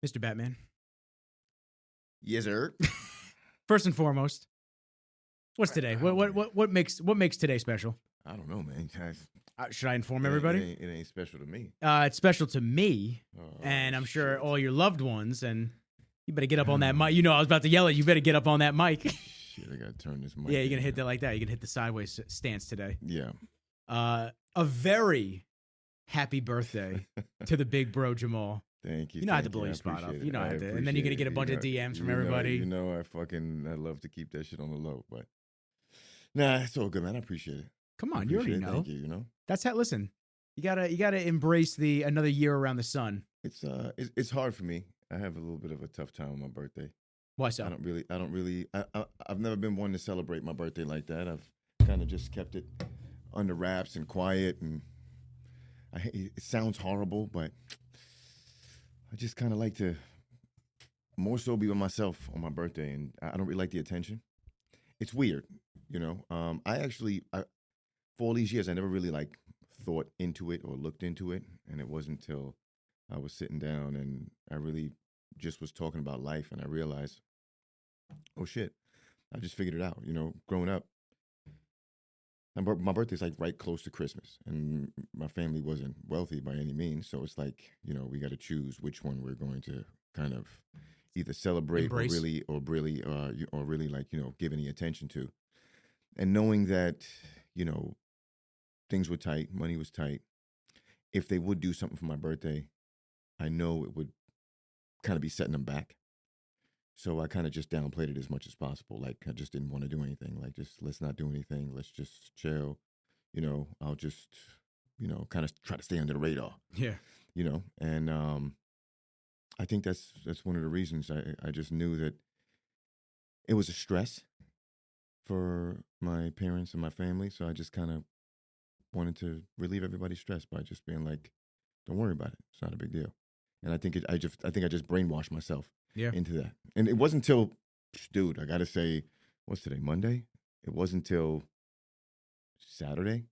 Mr. Batman. Yes, sir. First and foremost, what's today? What makes today special? I don't know, man. Should I inform everybody? It ain't special to me. It's special to me, and I'm sure all your loved ones. And you better get up on that mic. You know, I was about to yell at you. You better get up on that mic. Shit, I gotta turn this mic. Yeah, you're gonna hit that like that. You're gonna hit the sideways stance today. Yeah. A very happy birthday to the big bro Jamal. Thank you. You know I have to blow your spot up. You know I have to. And then you're gonna get a bunch of DMs from everybody. I love to keep that shit on the low, but nah, it's all good, man. I appreciate it. Come on, you already know. Thank you. You know. That's how. Listen, you gotta embrace the another year around the sun. It's hard for me. I have a little bit of a tough time on my birthday. Why so? I've never been one to celebrate my birthday like that. I've kind of just kept it under wraps and quiet, and it sounds horrible, but I just kind of like to more so be with myself on my birthday, and I don't really like the attention. It's weird, you know. For all these years, I never really like thought into it or looked into it, and it wasn't until I was sitting down and I really just was talking about life, and I realized, oh shit, I just figured it out. You know, growing up, my birthday's like right close to Christmas, and my family wasn't wealthy by any means, so it's like, you know, we got to choose which one we're going to kind of either celebrate Embrace. or really like, you know, give any attention to. And knowing that, you know, things were tight, money was tight. If they would do something for my birthday, I know it would kind of be setting them back. So I kind of just downplayed it as much as possible. Like, I just didn't want to do anything. Like, just let's not do anything. Let's just chill. You know, I'll just, you know, kind of try to stay under the radar. Yeah. You know, and I think that's one of the reasons I just knew that it was a stress for my parents and my family. So I just kind of wanted to relieve everybody's stress by just being like, don't worry about it. It's not a big deal. And I think I just brainwashed myself into that. And it wasn't until, dude, I got to say, what's today, Monday? It wasn't until Saturday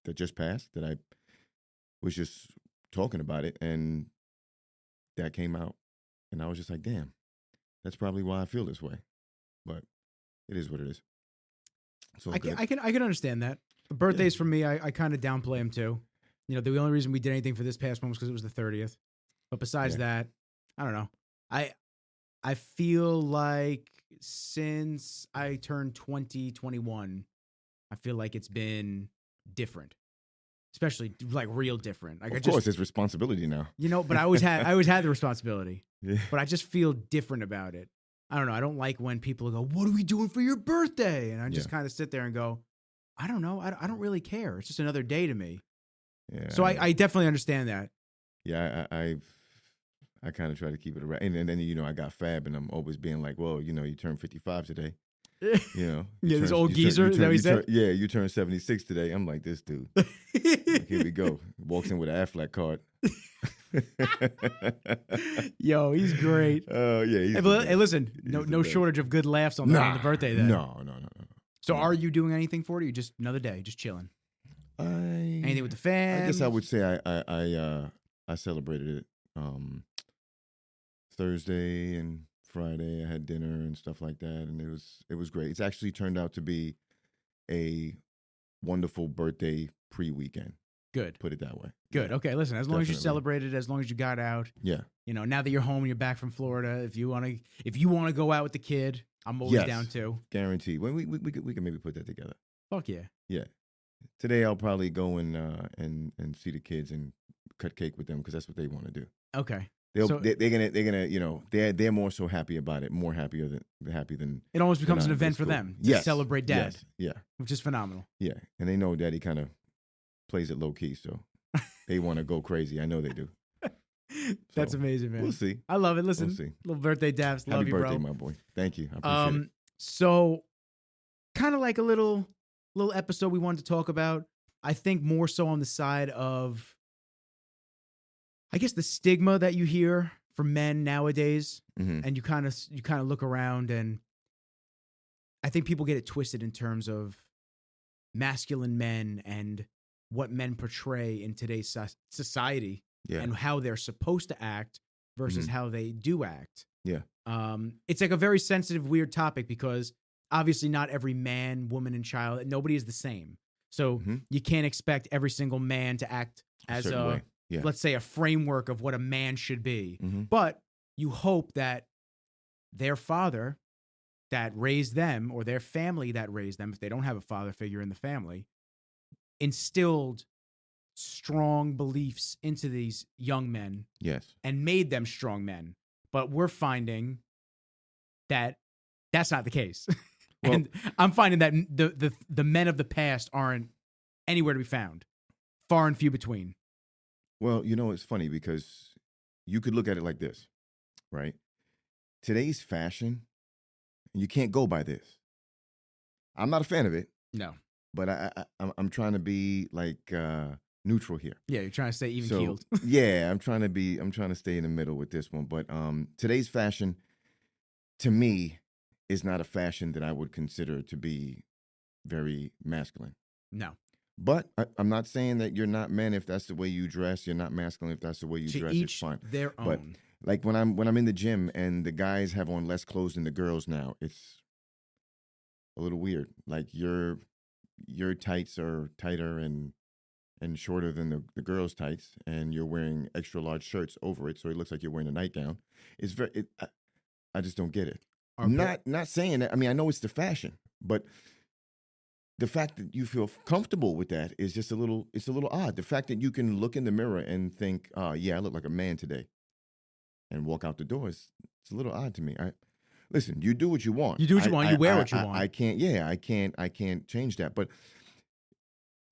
that just passed that I was just talking about it, and that came out. And I was just like, damn, that's probably why I feel this way. But it is what it is. So I can understand that. Birthdays for me, I kind of downplay them too. You know, the only reason we did anything for this past one was because it was the 30th. But besides that, I don't know. I feel like since I turned 2021, I feel like it's been different, especially like real different. Like, of course, it's responsibility now. You know, but I always had the responsibility. Yeah. But I just feel different about it. I don't know. I don't like when people go, "What are we doing for your birthday?" And I just kind of sit there and go, "I don't know. I don't really care. It's just another day to me." Yeah. So I definitely understand that. Yeah, I kind of try to keep it around. And then, you know, I got fab, and I'm always being like, well, you know, you turned 55 today. You know? Yeah, this old geezer, is that what he said? Yeah, you turned 76 today. I'm like, this dude. Like, here we go. Walks in with an Affleck card. Yo, he's great. Oh, yeah. Hey, listen, no shortage of good laughs on the birthday then. No. So are you doing anything for it, or you just another day, just chilling? Anything with the fam? I guess I would say I celebrated it Thursday and Friday. I had dinner and stuff like that, and it was great. It's actually turned out to be a wonderful birthday pre-weekend. Good. Put it that way. Good. Yeah. Okay, listen, as long as you celebrated, as long as you got out. Yeah. You know, now that you're home and you're back from Florida, if you want to go out with the kid, I'm always down too. Guaranteed. Well, we can maybe put that together. Fuck yeah. Yeah. Today I'll probably go and see the kids and cut cake with them because that's what they want to do. Okay. They're gonna you know, they're more so happy about it, more happy than it almost becomes an event for them to celebrate dad. Yes. Yeah. Which is phenomenal. Yeah. And they know daddy kind of plays it low key, so they want to go crazy. I know they do. That's amazing, man. We'll see. I love it. Listen, we'll see. Little birthday daps. Love Happy you, birthday, bro. my boy. Thank you. I appreciate it. So kind of like a little episode we wanted to talk about. I think more so on the side of, I guess, the stigma that you hear from men nowadays, and you kind of look around, and I think people get it twisted in terms of masculine men and what men portray in today's society and how they're supposed to act versus how they do act. Yeah. It's like a very sensitive, weird topic because obviously not every man, woman, and child, nobody is the same. So you can't expect every single man to act as certain way. Yeah. let's say, a framework of what a man should be. Mm-hmm. But you hope that their father that raised them or their family that raised them, if they don't have a father figure in the family, instilled strong beliefs into these young men Yes. and made them strong men. But we're finding that that's not the case. Well, and I'm finding that the men of the past aren't anywhere to be found. Far and few between. Well, it's funny because you could look at it like this, right? Today's fashion, you can't go by this. I'm not a fan of it. No. But I'm trying to be like neutral here. Yeah, you're trying to stay even keeled. Yeah, I'm trying to stay in the middle with this one. But today's fashion, to me, is not a fashion that I would consider to be very masculine. No. But I'm not saying that you're not men if that's the way you dress. You're not masculine if that's the way you dress. It's fine. Their own. But like when I'm in the gym and the guys have on less clothes than the girls now, it's a little weird. Like your tights are tighter and shorter than the girls' tights, and you're wearing extra large shirts over it, so it looks like you're wearing a nightgown. It's I just don't get it. Not saying that. I mean, I know it's the fashion, but the fact that you feel comfortable with that is just a little odd. The fact that you can look in the mirror and think, oh, yeah, I look like a man today, and walk out the door, it's a little odd to me. Listen, you do what you want. You do what you want. You wear what you want. I can't change that. But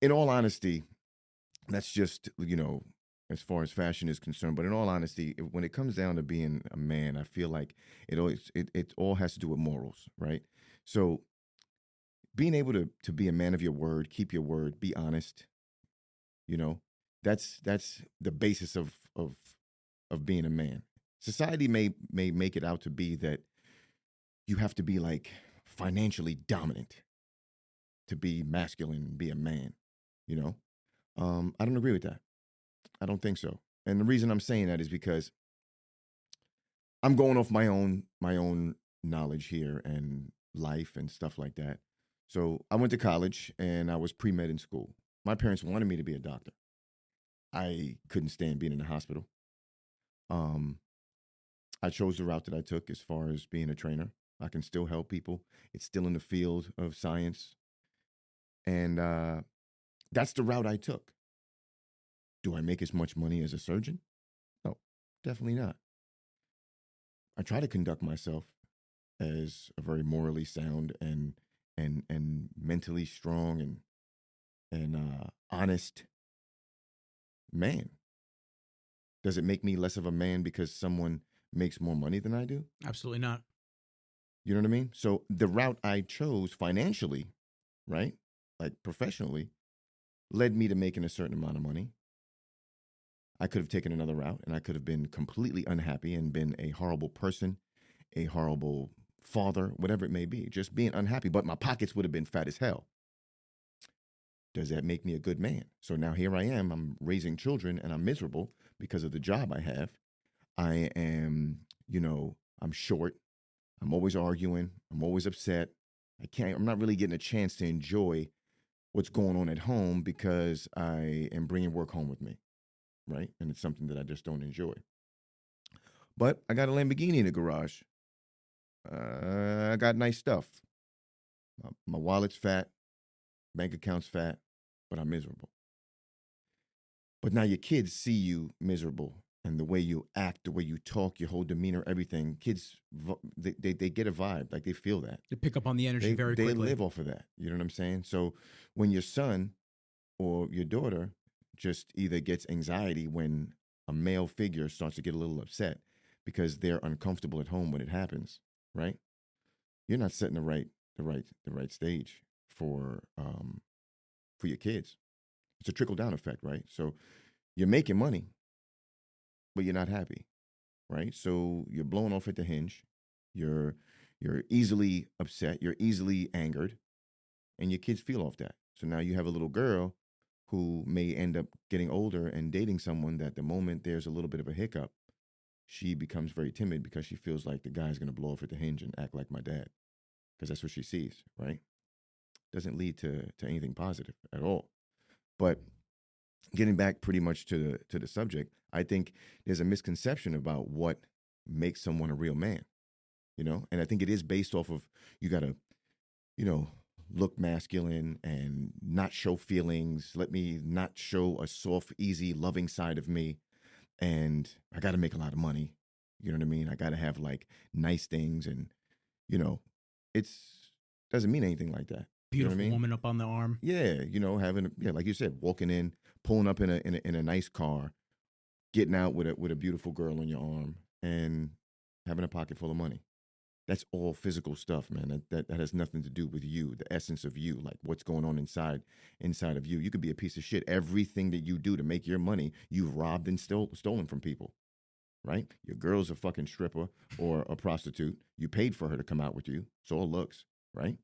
in all honesty, that's just, as far as fashion is concerned. But in all honesty, when it comes down to being a man, I feel like it all has to do with morals, right? So being able to be a man of your word, keep your word, be honest, that's the basis of being a man. Society may make it out to be that you have to be like financially dominant to be masculine and be a man, I don't agree with that. I don't think so. And the reason I'm saying that is because I'm going off my own knowledge here and life and stuff like that. So I went to college and I was pre-med in school. My parents wanted me to be a doctor. I couldn't stand being in the hospital. I chose the route that I took as far as being a trainer. I can still help people. It's still in the field of science. And that's the route I took. Do I make as much money as a surgeon? No, definitely not. I try to conduct myself as a very morally sound and mentally strong and honest man. Does it make me less of a man because someone makes more money than I do? Absolutely not. You know what I mean? So the route I chose financially, right, like professionally, led me to making a certain amount of money. I could have taken another route and I could have been completely unhappy and been a horrible person, a horrible father, whatever it may be, just being unhappy. But my pockets would have been fat as hell. Does that make me a good man? So now here I am. I'm raising children and I'm miserable because of the job I have. I am, I'm short. I'm always arguing. I'm always upset. I'm not really getting a chance to enjoy what's going on at home because I am bringing work home with me. Right? And it's something that I just don't enjoy. But I got a Lamborghini in the garage. I got nice stuff. My wallet's fat, bank account's fat, but I'm miserable. But now your kids see you miserable, and the way you act, the way you talk, your whole demeanor, everything. Kids, they get a vibe, like they feel that. They pick up on the energy very quickly. They live off of that. You know what I'm saying? So when your son or your daughter just either gets anxiety when a male figure starts to get a little upset because they're uncomfortable at home when it happens, right? You're not setting the right stage for your kids. It's a trickle down effect, right? So you're making money, but you're not happy, right? So you're blowing off at the hinge. You're easily upset. You're easily angered, and your kids feel off that. So now you have a little girl who may end up getting older and dating someone that the moment there's a little bit of a hiccup, she becomes very timid because she feels like the guy's going to blow off at the hinge and act like my dad, because that's what she sees, right? Doesn't lead to anything positive at all. But getting back pretty much to the subject, I think there's a misconception about what makes someone a real man, and I think it is based off of, you got to, look masculine and not show feelings. Let me not show a soft, easy, loving side of me. And I got to make a lot of money. You know what I mean? I got to have like nice things, and it's doesn't mean anything like that. Beautiful You know what I mean? woman up on the arm. Yeah, having, like you said, walking in, pulling up in a nice car, getting out with a beautiful girl on your arm, and having a pocket full of money. That's all physical stuff, man. That has nothing to do with you, the essence of you, like what's going on inside of you. You could be a piece of shit. Everything that you do to make your money, you've robbed and stolen from people, right? Your girl's a fucking stripper or a prostitute. You paid for her to come out with you. It's all looks, right?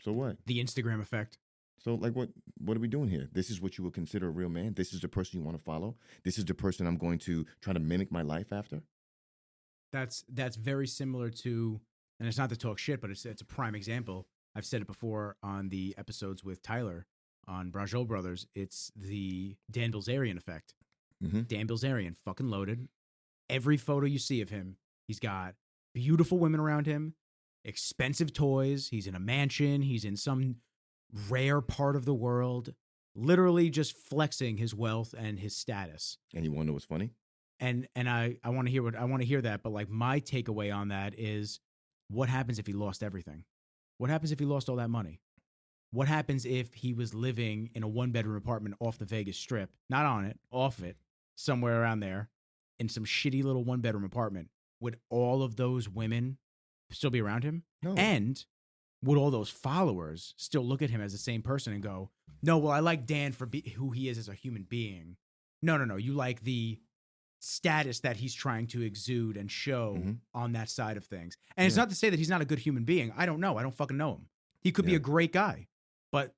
So what? The Instagram effect. So like what are we doing here? This is what you would consider a real man? This is the person you want to follow? This is the person I'm going to try to mimic my life after? That's very similar to, and it's not to talk shit, but it's a prime example. I've said it before on the episodes with Tyler on Brajol Brothers. It's the Dan Bilzerian effect. Mm-hmm. Dan Bilzerian, fucking loaded. Every photo you see of him, he's got beautiful women around him, expensive toys. He's in a mansion. He's in some rare part of the world, literally just flexing his wealth and his status. And you want to know what's funny? And I want to hear that, but like my takeaway on that is, what happens if he lost everything? What happens if he lost all that money? What happens if he was living in a 1-bedroom apartment off the Vegas Strip, not on it, off it, somewhere around there, in some shitty little 1-bedroom apartment? Would all of those women still be around him? No. And would all those followers still look at him as the same person and go, no, well, I like Dan for who he is as a human being. No. You like the status that he's trying to exude and show on that side of things. And it's not to say that he's not a good human being. I don't know. I don't fucking know him. He could be a great guy. But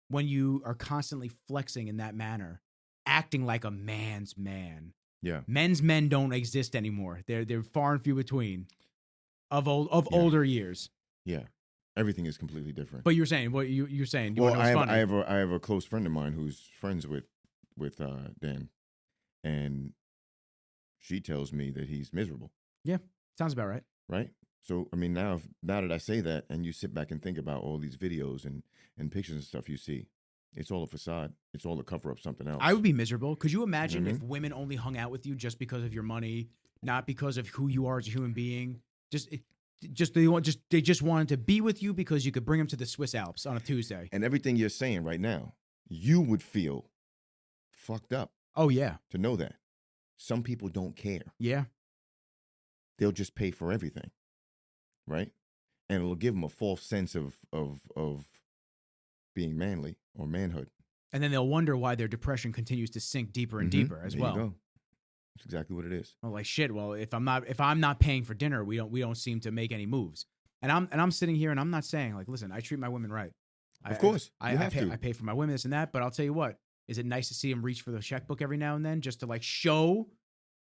when you are constantly flexing in that manner, acting like a man's man, men's men don't exist anymore. They're far and few between of older years. Yeah. Everything is completely different. But you're saying what you're saying. Well, I have a close friend of mine who's friends with Dan, and she tells me that he's miserable. Yeah, sounds about right. Right? So, I mean, now that I say that, and you sit back and think about all these videos and pictures and stuff you see, it's all a facade. It's all to cover up something else. I would be miserable. Could you imagine if women only hung out with you just because of your money, not because of who you are as a human being? They just wanted to be with you because you could bring them to the Swiss Alps on a Tuesday. And everything you're saying right now, you would feel fucked up. Oh, yeah. To know that. Some people don't care. Yeah. They'll just pay for everything, right? And it'll give them a false sense of being manly or manhood. And then they'll wonder why their depression continues to sink deeper and deeper as well. You go. That's exactly what it is. Well, like shit. Well, if I'm not paying for dinner, we don't seem to make any moves. And I'm sitting here and I'm not saying like, listen, I treat my women right. Of course, I pay for my women this and that. But I'll tell you what. Is it nice to see them reach for the checkbook every now and then, just to like show,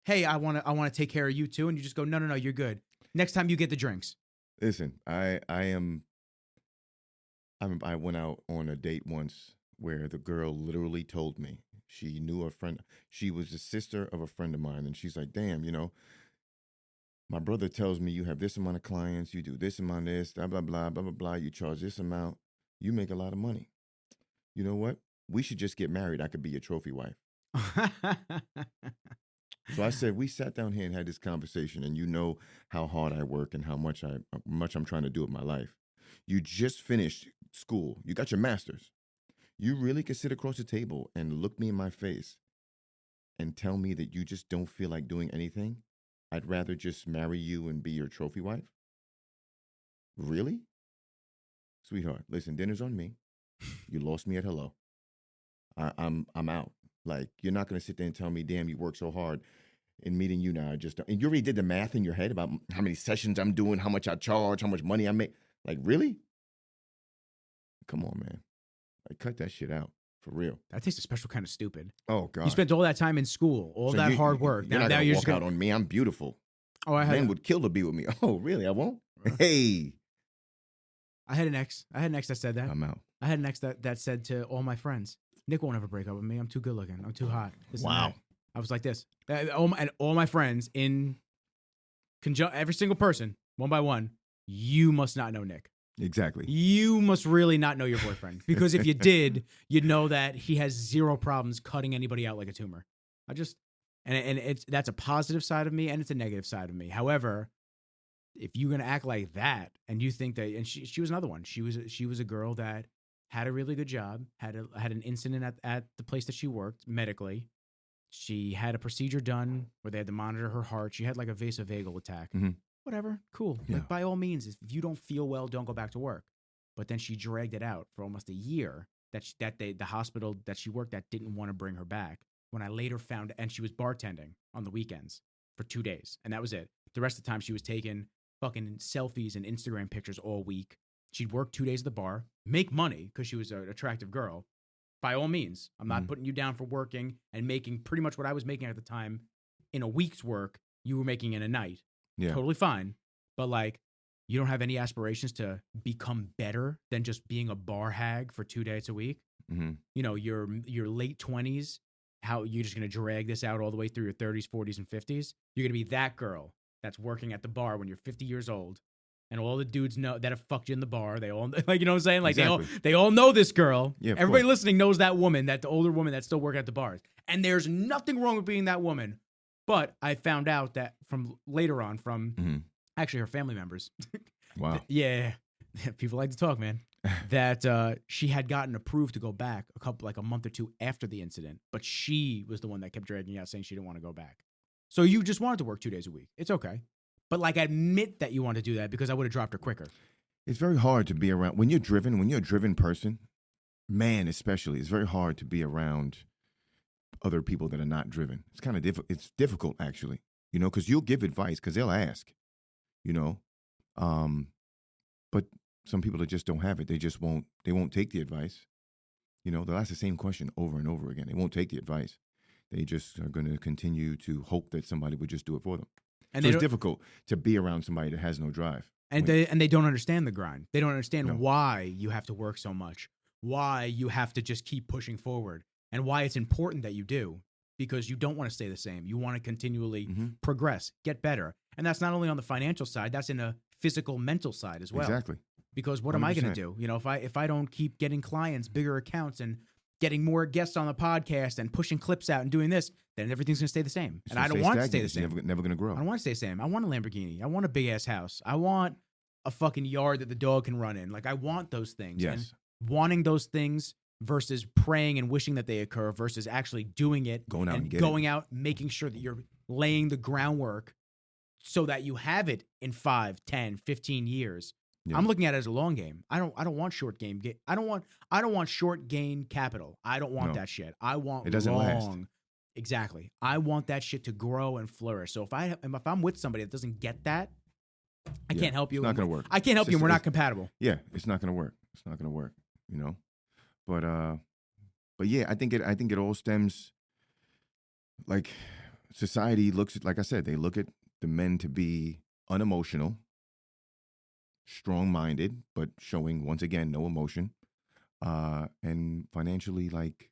hey, I want to take care of you too, and you just go, no, you're good. Next time you get the drinks. Listen, I went out on a date once where the girl literally told me she knew a friend. She was the sister of a friend of mine, and she's like, damn, my brother tells me you have this amount of clients, you do this amount of this, blah blah blah blah blah blah. You charge this amount, you make a lot of money. You know what? We should just get married. I could be your trophy wife. So I said, we sat down here and had this conversation, and you know how hard I work and how much I'm trying to do with my life. You just finished school. You got your master's. You really could sit across the table and look me in my face and tell me that you just don't feel like doing anything? I'd rather just marry you and be your trophy wife? Really? Sweetheart, listen, dinner's on me. You lost me at hello. I'm out. Like, you're not going to sit there and tell me, damn, you work so hard in meeting you now. And you already did the math in your head about how many sessions I'm doing, how much I charge, how much money I make. Like, really? Come on, man. Like, cut that shit out. For real. That takes a special kind of stupid. Oh God. You spent all that time in school, all So that hard work. You're not now gonna you're walk just out on me. I'm beautiful. Oh, Men would kill to be with me. Oh, really? I won't. Hey. I had an ex that said that. I'm out. I had an ex that said to all my friends, Nick won't ever break up with me. I'm too good looking. I'm too hot. Wow. I was like this. And all my friends in every single person, one by one, you must not know Nick. Exactly. You must really not know your boyfriend. Because if you did, you'd know that he has zero problems cutting anybody out like a tumor. That's a positive side of me and it's a negative side of me. However, if you're gonna act like that and you think that, and she was another one. She was a girl that had a really good job, had an incident at the place that she worked medically. She had a procedure done where they had to monitor her heart. She had like a vasovagal attack. Mm-hmm. Whatever, cool. Yeah. Like by all means, if you don't feel well, don't go back to work. But then she dragged it out for almost a year. The hospital that she worked at didn't want to bring her back. When I later found, and she was bartending on the weekends for 2 days, and that was it. The rest of the time, she was taking fucking selfies and Instagram pictures all week. She'd work 2 days at the bar, make money because she was an attractive girl. By all means, I'm not putting you down for working and making pretty much what I was making at the time in a week's work. You were making in a night. Yeah. Totally fine. But like, you don't have any aspirations to become better than just being a bar hag for 2 days a week. Mm-hmm. You know, your late 20s, how you're just going to drag this out all the way through your 30s, 40s, and 50s. You're going to be that girl that's working at the bar when you're 50 years old. And all the dudes know that have fucked you in the bar. They all, like, you know what I'm saying? Like, exactly. they all know this girl. Yeah, everybody listening knows that woman, the older woman that's still working at the bars. And there's nothing wrong with being that woman. But I found out that from later on, actually her family members. Wow. Yeah. People like to talk, man. That she had gotten approved to go back a month or two after the incident. But she was the one that kept dragging out saying she didn't want to go back. So you just wanted to work 2 days a week. It's okay. But like, admit that you want to do that because I would have dropped her quicker. It's very hard to be around when you're a driven person, man, especially, it's very hard to be around other people that are not driven. It's kind of it's difficult actually, you know, because you'll give advice because they'll ask, you know, but some people that just don't have it, they won't take the advice. You know, they'll ask the same question over and over again. They won't take the advice. They just are going to continue to hope that somebody would just do it for them. And so it's difficult to be around somebody that has no drive. And they don't understand the grind. They don't understand why you have to work so much, why you have to just keep pushing forward, and why it's important that you do, because you don't want to stay the same. You want to continually progress, get better. And that's not only on the financial side, that's in a physical, mental side as well. Exactly. Because what 100%. Am I going to do? You know, if I don't keep getting clients, bigger accounts, and getting more guests on the podcast and pushing clips out and doing this, then everything's going to stay the same. And I don't want it to stay the same. Never going to grow. I don't want to stay the same. I want a Lamborghini. I want a big-ass house. I want a fucking yard that the dog can run in. Like, I want those things. Yes. And wanting those things versus praying and wishing that they occur versus actually doing it. Going out, making sure that you're laying the groundwork so that you have it in 5, 10, 15 years. Yeah. I'm looking at it as a long game. I don't want short game. I don't want short gain capital. I don't want that shit. I want it doesn't long. Last. Exactly. I want that shit to grow and flourish. So if I'm with somebody that doesn't get that, I can't help you. It's not going to work. I can't help you. And we're not compatible. Yeah, it's not going to work. It's not going to work. You know, but yeah, I think it all stems. Like, society looks at, like I said, they look at the men to be unemotional, strong-minded, but showing, once again, no emotion, and financially, like,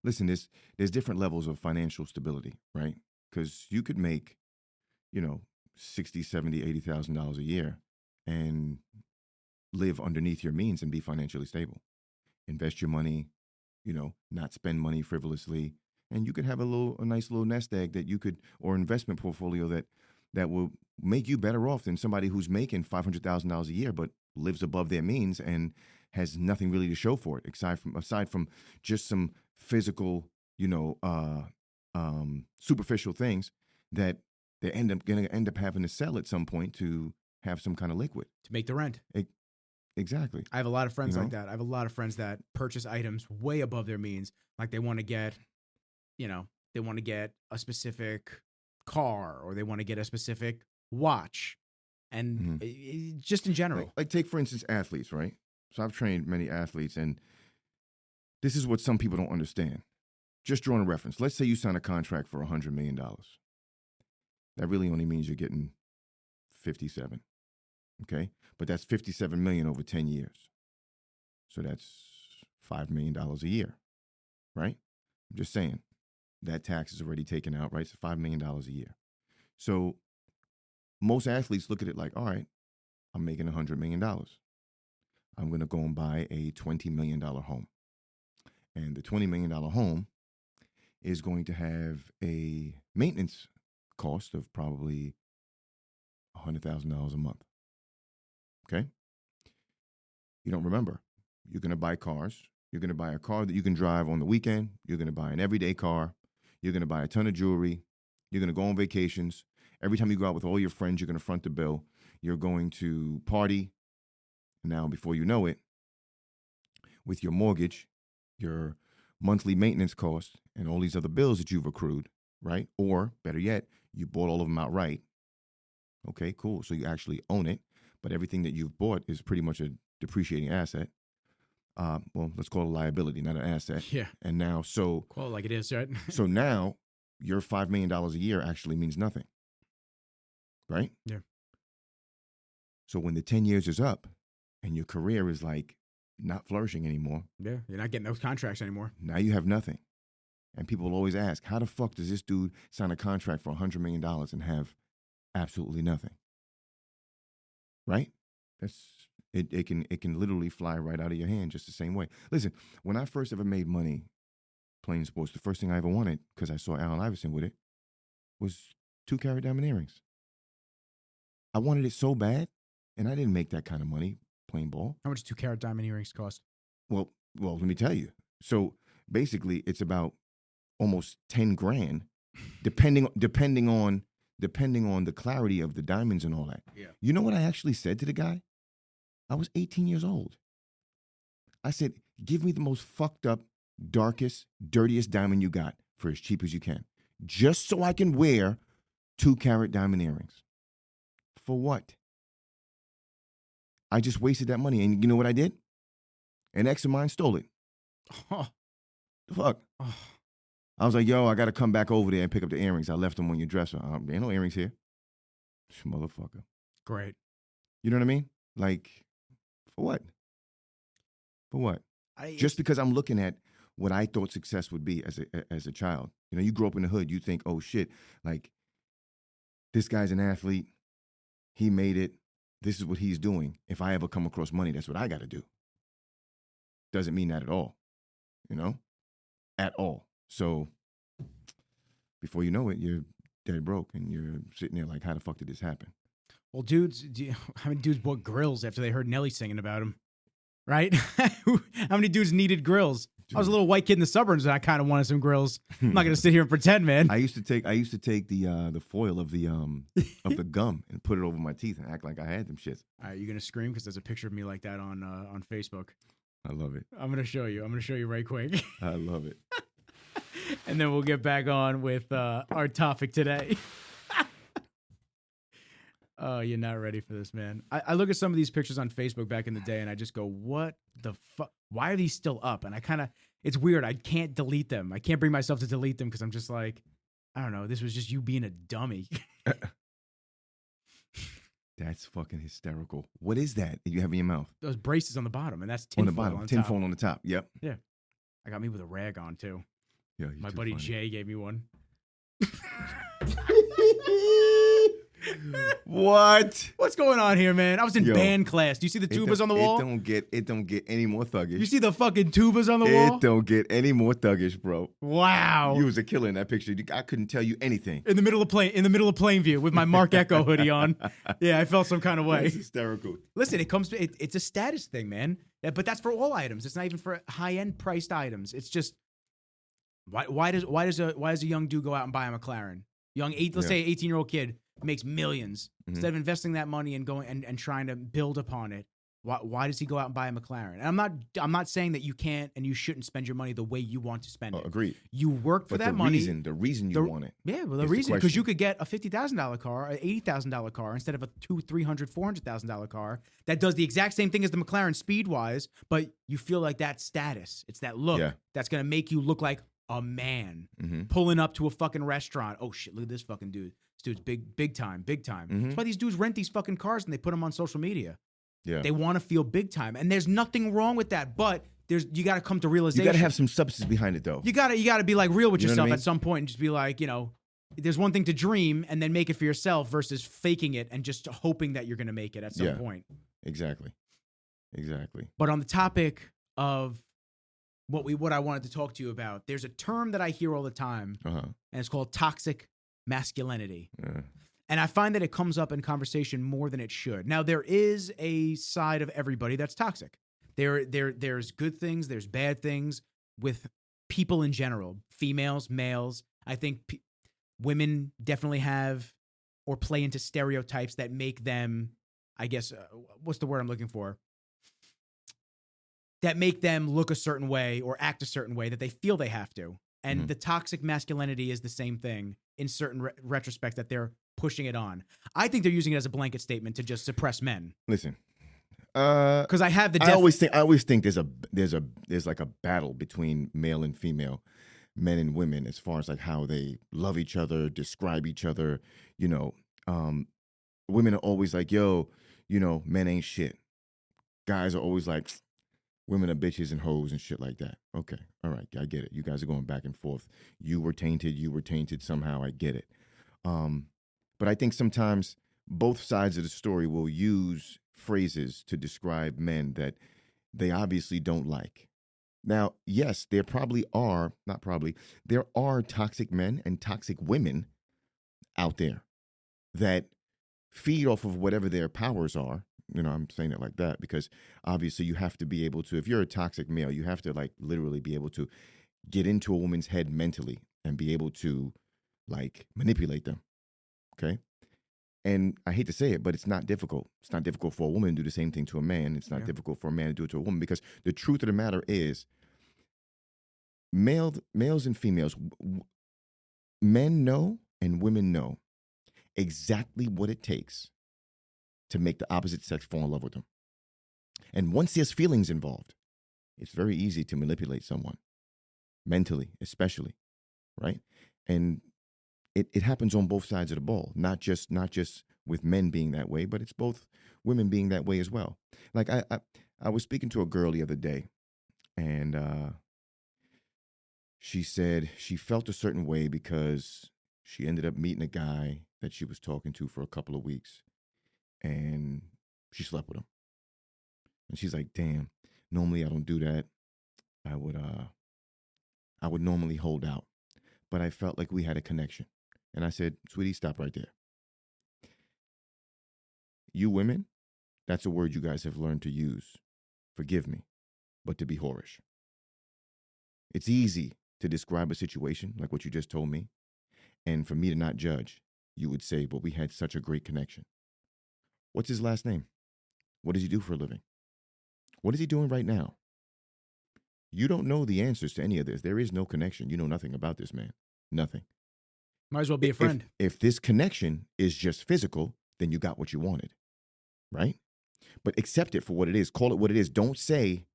listen, there's different levels of financial stability, right? Because you could make, you know, $60,000, $70,000, $80,000 a year and live underneath your means and be financially stable. Invest your money, you know, not spend money frivolously, and you could have a nice little nest egg that you could, or investment portfolio that will make you better off than somebody who's making $500,000 a year but lives above their means and has nothing really to show for it, aside from just some physical, you know, superficial things that they going to end up having to sell at some point to have some kind of liquid to make the rent. Exactly. I have a lot of friends like that. I have a lot of friends that purchase items way above their means. Like, they want to get, you know, a specific car, or they want to get a specific watch, and just in general. Like take, for instance, athletes, right? So I've trained many athletes, and this is what some people don't understand. Just drawing a reference. Let's say you sign a contract for $100 million. That really only means you're getting 57. Okay? But that's 57 million over 10 years. So that's $5 million a year, right? I'm just saying that tax is already taken out, right? So $5 million a year. So most athletes look at it like, all right, I'm making $100 million. I'm going to go and buy a $20 million home. And the $20 million home is going to have a maintenance cost of probably $100,000 a month. Okay? You don't remember. You're going to buy cars. You're going to buy a car that you can drive on the weekend. You're going to buy an everyday car. You're going to buy a ton of jewelry. You're going to go on vacations. Every time you go out with all your friends, you're going to front the bill. You're going to party. Now, before you know it, with your mortgage, your monthly maintenance costs, and all these other bills that you've accrued, right? Or, better yet, you bought all of them outright. Okay, cool. So you actually own it, but everything that you've bought is pretty much a depreciating asset. Well, let's call it a liability, not an asset. Yeah. And now, so... Call it like it is, right? So now, your $5 million a year actually means nothing. Right? Yeah. So when the 10 years is up and your career is like not flourishing anymore. Yeah, you're not getting those contracts anymore. Now you have nothing. And people will always ask, how the fuck does this dude sign a contract for $100 million and have absolutely nothing? Right? It can literally fly right out of your hand just the same way. Listen, when I first ever made money playing sports, the first thing I ever wanted, because I saw Allen Iverson with it, was 2-carat diamond earrings. I wanted it so bad, and I didn't make that kind of money playing ball. How much 2-carat diamond earrings cost? Well, let me tell you. So basically, it's about almost 10 grand, depending on the clarity of the diamonds and all that. Yeah. You know what I actually said to the guy? I was 18 years old. I said, give me the most fucked up, darkest, dirtiest diamond you got for as cheap as you can, just so I can wear 2-carat diamond earrings. For what? I just wasted that money. And you know what I did? An ex of mine stole it. Oh. The fuck? Oh. I was like, yo, I got to come back over there and pick up the earrings. I left them on your dresser. There ain't no earrings here. Motherfucker. Great. You know what I mean? Like, for what? For what? Just because I'm looking at what I thought success would be as a child. You know, you grow up in the hood. You think, oh, shit, like, this guy's an athlete. He made it. This is what he's doing. If I ever come across money, that's what I got to do. Doesn't mean that at all. You know? At all. So before you know it, you're dead broke and you're sitting there like, how the fuck did this happen? Well, dudes, how many dudes bought grills after they heard Nelly singing about them? Right? How many dudes needed grills? Dude. I was a little white kid in the suburbs and I kind of wanted some grills. I'm not going to sit here and pretend, man. I used to take the foil of the gum and put it over my teeth and act like I had them shits. All right, you going to scream? Because there's a picture of me like that on Facebook. I love it. I'm going to show you right quick. I love it. And then we'll get back on with our topic today. Oh, you're not ready for this, man. I look at some of these pictures on Facebook back in the day, and I just go, what the fuck? Why are these still up? And it's weird. I can't delete them. I can't bring myself to delete them because I'm just like, I don't know. This was just you being a dummy. That's fucking hysterical. What is that you have in your mouth? Those braces on the bottom, and that's tinfoil on the bottom. Tinfoil on the top. Yep. Yeah. I got me with a rag on, too. Yeah, my buddy funny. Jay gave me one. What? What's going on here, man? I was in band class. Do you see the tubas on the wall? It don't get any more thuggish. You see the fucking tubas on the wall? It don't get any more thuggish, bro. Wow. You was a killer in that picture. I couldn't tell you anything. In the middle of Plainview with my Mark Echo hoodie on. Yeah, I felt some kind of way. That's hysterical. Listen, it's a status thing, man. But that's for all items. It's not even for high-end priced items. It's just why does a young dude go out and buy a McLaren? Let's say 18-year-old kid makes millions. Instead of investing that money and going and trying to build upon it, Why does he go out and buy a McLaren? And I'm not saying that you can't and you shouldn't spend your money the way you want to spend it. Agreed. You work for But that money. the reason you want it. Yeah, well, the is reason, because question. you could get a $50,000 car, an $80,000 car, instead of a $200,000-$400,000 car that does the exact same thing as the McLaren speed wise, but you feel like that status. It's that look that's gonna make you look like a man pulling up to a fucking restaurant. Oh shit, look at this fucking dude. This dude's big time. That's why these dudes rent these fucking cars and they put them on social media. Yeah. They want to feel big time, and there's nothing wrong with that. But you got to come to realization. You got to have some substance behind it, though. You got to be like real with yourself at some point, and just be like, there's one thing to dream and then make it for yourself versus faking it and just hoping that you're going to make it at some point. Exactly. But on the topic of what I wanted to talk to you about, there's a term that I hear all the time, and it's called toxic masculinity. And I find that it comes up in conversation more than it should. Now, there is a side of everybody that's toxic. There's good things, there's bad things with people in general, females, males. I think women definitely have or play into stereotypes that make them, I guess, what's the word I'm looking for? That make them look a certain way or act a certain way that they feel they have to. And the toxic masculinity is the same thing in certain retrospect that they're pushing it on. I think they're using it as a blanket statement to just suppress men. Listen, because I have the. I always think there's like a battle between male and female, men and women, as far as like how they love each other, describe each other. Women are always like, yo, men ain't shit. Guys are always like, women are bitches and hoes and shit like that. Okay, all right, I get it. You guys are going back and forth. You were tainted somehow. I get it. But I think sometimes both sides of the story will use phrases to describe men that they obviously don't like. Now, yes, there are toxic men and toxic women out there that feed off of whatever their powers are. I'm saying it like that because obviously you have to be able to, if you're a toxic male, you have to like literally be able to get into a woman's head mentally and be able to like manipulate them. Okay. And I hate to say it, but it's not difficult. It's not difficult for a woman to do the same thing to a man. It's not difficult for a man to do it to a woman because the truth of the matter is males and females, men know and women know exactly what it takes to make the opposite sex fall in love with them. And once there's feelings involved, it's very easy to manipulate someone, mentally especially, right? And it happens on both sides of the ball, not just with men being that way, but it's both women being that way as well. Like I was speaking to a girl the other day, and she said she felt a certain way because she ended up meeting a guy that she was talking to for a couple of weeks, and she slept with him. And she's like, damn, normally I don't do that. I would normally hold out, but I felt like we had a connection. And I said, sweetie, stop right there. You women, that's a word you guys have learned to use. Forgive me, but to be whorish. It's easy to describe a situation like what you just told me. And for me to not judge, you would say, but we had such a great connection. What's his last name? What does he do for a living? What is he doing right now? You don't know the answers to any of this. There is no connection. You know nothing about this man. Nothing. Might as well be a friend. If this connection is just physical, then you got what you wanted, right? But accept it for what it is. Call it what it is. Don't say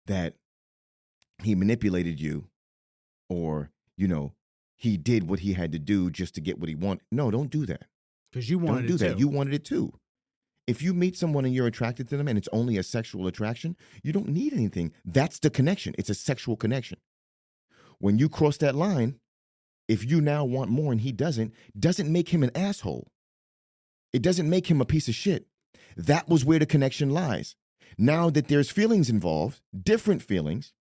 that he manipulated you or, he did what he had to do just to get what he wanted. No, don't do that. Because you wanted it too. Don't do that. You wanted it too. If you meet someone and you're attracted to them and it's only a sexual attraction, you don't need anything. That's the connection. It's a sexual connection. When you cross that line, if you now want more and he doesn't make him an asshole. It doesn't make him a piece of shit. That was where the connection lies. Now that there's feelings involved, different feelings,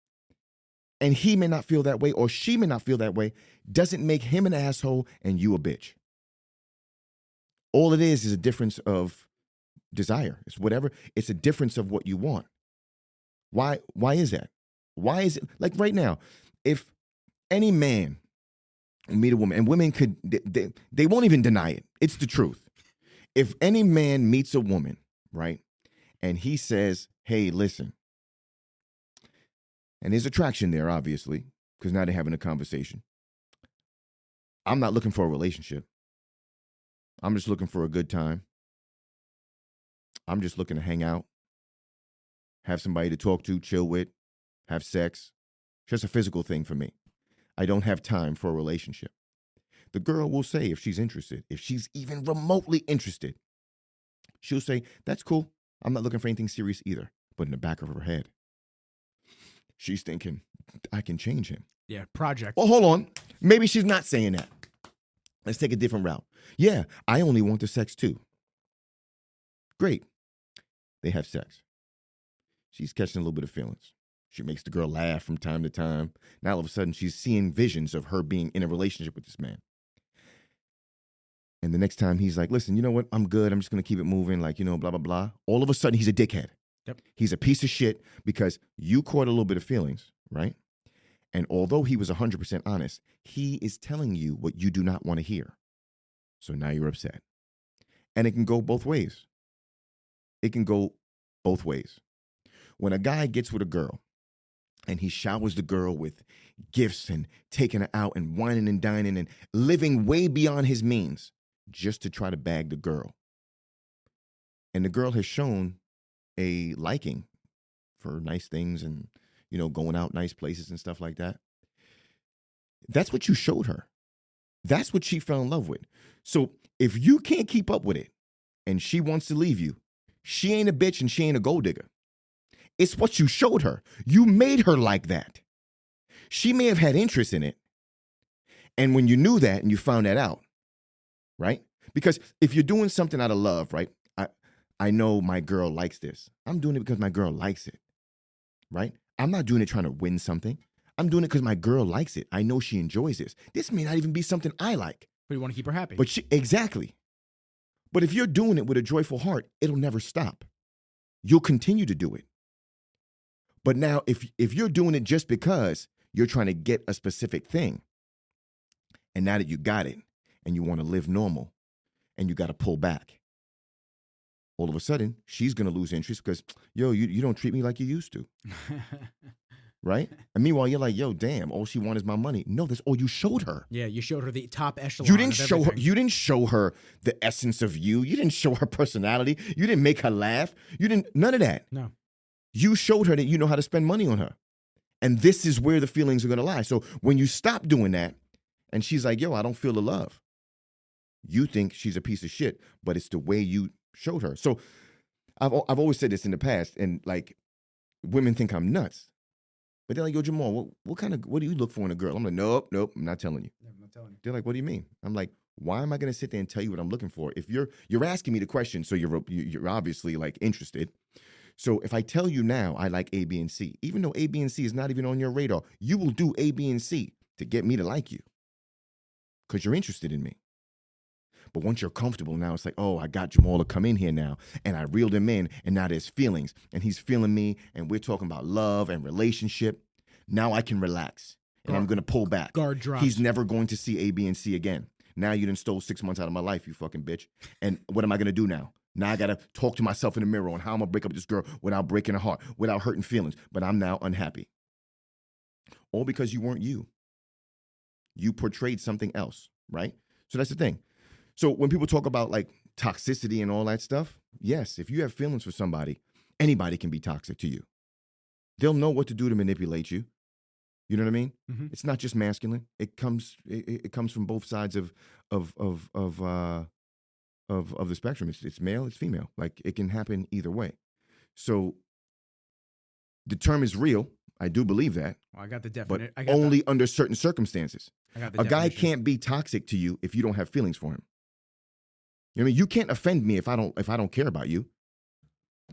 and he may not feel that way or she may not feel that way, doesn't make him an asshole and you a bitch. All it is a difference of desire. It's whatever. It's a difference of what you want. Why is that? Why is it like right now, if any man meet a woman, and women could, they won't even deny it. It's the truth. If any man meets a woman, right, and he says, hey, listen. And there's attraction there, obviously, because now they're having a conversation. I'm not looking for a relationship. I'm just looking for a good time. I'm just looking to hang out, have somebody to talk to, chill with, have sex. Just a physical thing for me. I don't have time for a relationship. The girl will say if she's interested, if she's even remotely interested, she'll say, that's cool. I'm not looking for anything serious either. But in the back of her head, she's thinking, I can change him. Yeah, project. Well, hold on. Maybe she's not saying that. Let's take a different route. Yeah, I only want the sex too. Great. They have sex. She's catching a little bit of feelings. She makes the girl laugh from time to time. Now all of a sudden she's seeing visions of her being in a relationship with this man. And the next time he's like, listen, you know what? I'm good. I'm just going to keep it moving. Like, blah, blah, blah. All of a sudden he's a dickhead. Yep. He's a piece of shit because you caught a little bit of feelings, right? And although he was 100% honest, he is telling you what you do not want to hear. So now you're upset. And it can go both ways. It can go both ways. When a guy gets with a girl and he showers the girl with gifts and taking her out and whining and dining and living way beyond his means just to try to bag the girl. And the girl has shown a liking for nice things and, going out nice places and stuff like that. That's what you showed her. That's what she fell in love with. So if you can't keep up with it and she wants to leave you, she ain't a bitch and she ain't a gold digger. It's what you showed her. You made her like that. She may have had interest in it. And when you knew that and you found that out, right? Because if you're doing something out of love, right? I know my girl likes this. I'm doing it because my girl likes it, right? I'm not doing it trying to win something. I'm doing it because my girl likes it. I know she enjoys this. This may not even be something I like. But you want to keep her happy. But exactly. But if you're doing it with a joyful heart, it'll never stop. You'll continue to do it. But now if you're doing it just because you're trying to get a specific thing, and now that you got it and you want to live normal and you got to pull back, all of a sudden she's going to lose interest because, you don't treat me like you used to. Right? And meanwhile, you're like, damn, all she wants is my money. No, that's all you showed her. Yeah, you showed her the top echelon. You didn't show her the essence of you. You didn't show her personality. You didn't make her laugh. None of that. No. You showed her that you know how to spend money on her. And this is where the feelings are going to lie. So when you stop doing that and she's like, I don't feel the love. You think she's a piece of shit, but it's the way you showed her. So I've always said this in the past, and like women think I'm nuts. But they're like, Jamal, what do you look for in a girl? I'm like, nope, I'm not telling you. I'm not telling you. They're like, what do you mean? I'm like, why am I going to sit there and tell you what I'm looking for? If you're asking me the question, so you're obviously like interested. So if I tell you now I like A, B, and C, even though A, B, and C is not even on your radar, you will do A, B, and C to get me to like you because you're interested in me. But once you're comfortable now, it's like, I got Jamal to come in here now. And I reeled him in, and now there's feelings. And he's feeling me, and we're talking about love and relationship. Now I can relax, and I'm going to pull back. Guard drops. He's never going to see A, B, and C again. Now you done stole 6 months out of my life, you fucking bitch. And what am I going to do now? Now I got to talk to myself in the mirror on how I'm going to break up with this girl without breaking her heart, without hurting feelings. But I'm now unhappy. All because you weren't you. You portrayed something else, right? So that's the thing. So when people talk about like toxicity and all that stuff, yes, if you have feelings for somebody, anybody can be toxic to you. They'll know what to do to manipulate you. You know what I mean? Mm-hmm. It's not just masculine. It comes from both sides of the spectrum. It's male, it's female. Like it can happen either way. So the term is real. I do believe that. Well, I got the but definition. only under certain circumstances. A guy can't be toxic to you if you don't have feelings for him. You know what I mean? You can't offend me if I don't care about you.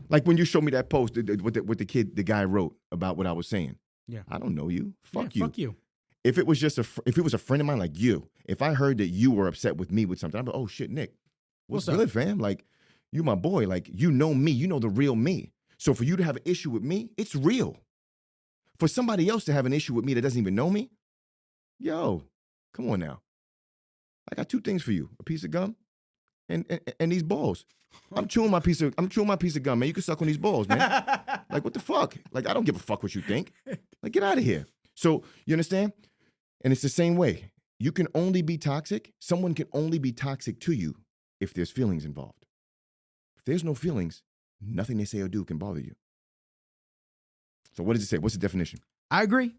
Like when you showed me that post with the guy wrote about what I was saying. Yeah. I don't know you. Fuck you. Fuck you. If it was just if it was a friend of mine like you, if I heard that you were upset with me with something, I'd be, oh shit, Nick, what's good, fam? Like you my boy. Like you know me. You know the real me. So for you to have an issue with me, it's real. For somebody else to have an issue with me that doesn't even know me, yo, come on now. I got two things for you: a piece of gum and these balls. I'm chewing my piece of gum, man. You can suck on these balls, man. Like, what the fuck? Like, I don't give a fuck what you think. Like, get out of here. So, you understand? And it's the same way. You can only be toxic. Someone can only be toxic to you if there's feelings involved. If there's no feelings, nothing they say or do can bother you. So what does it say? What's the definition? I agree.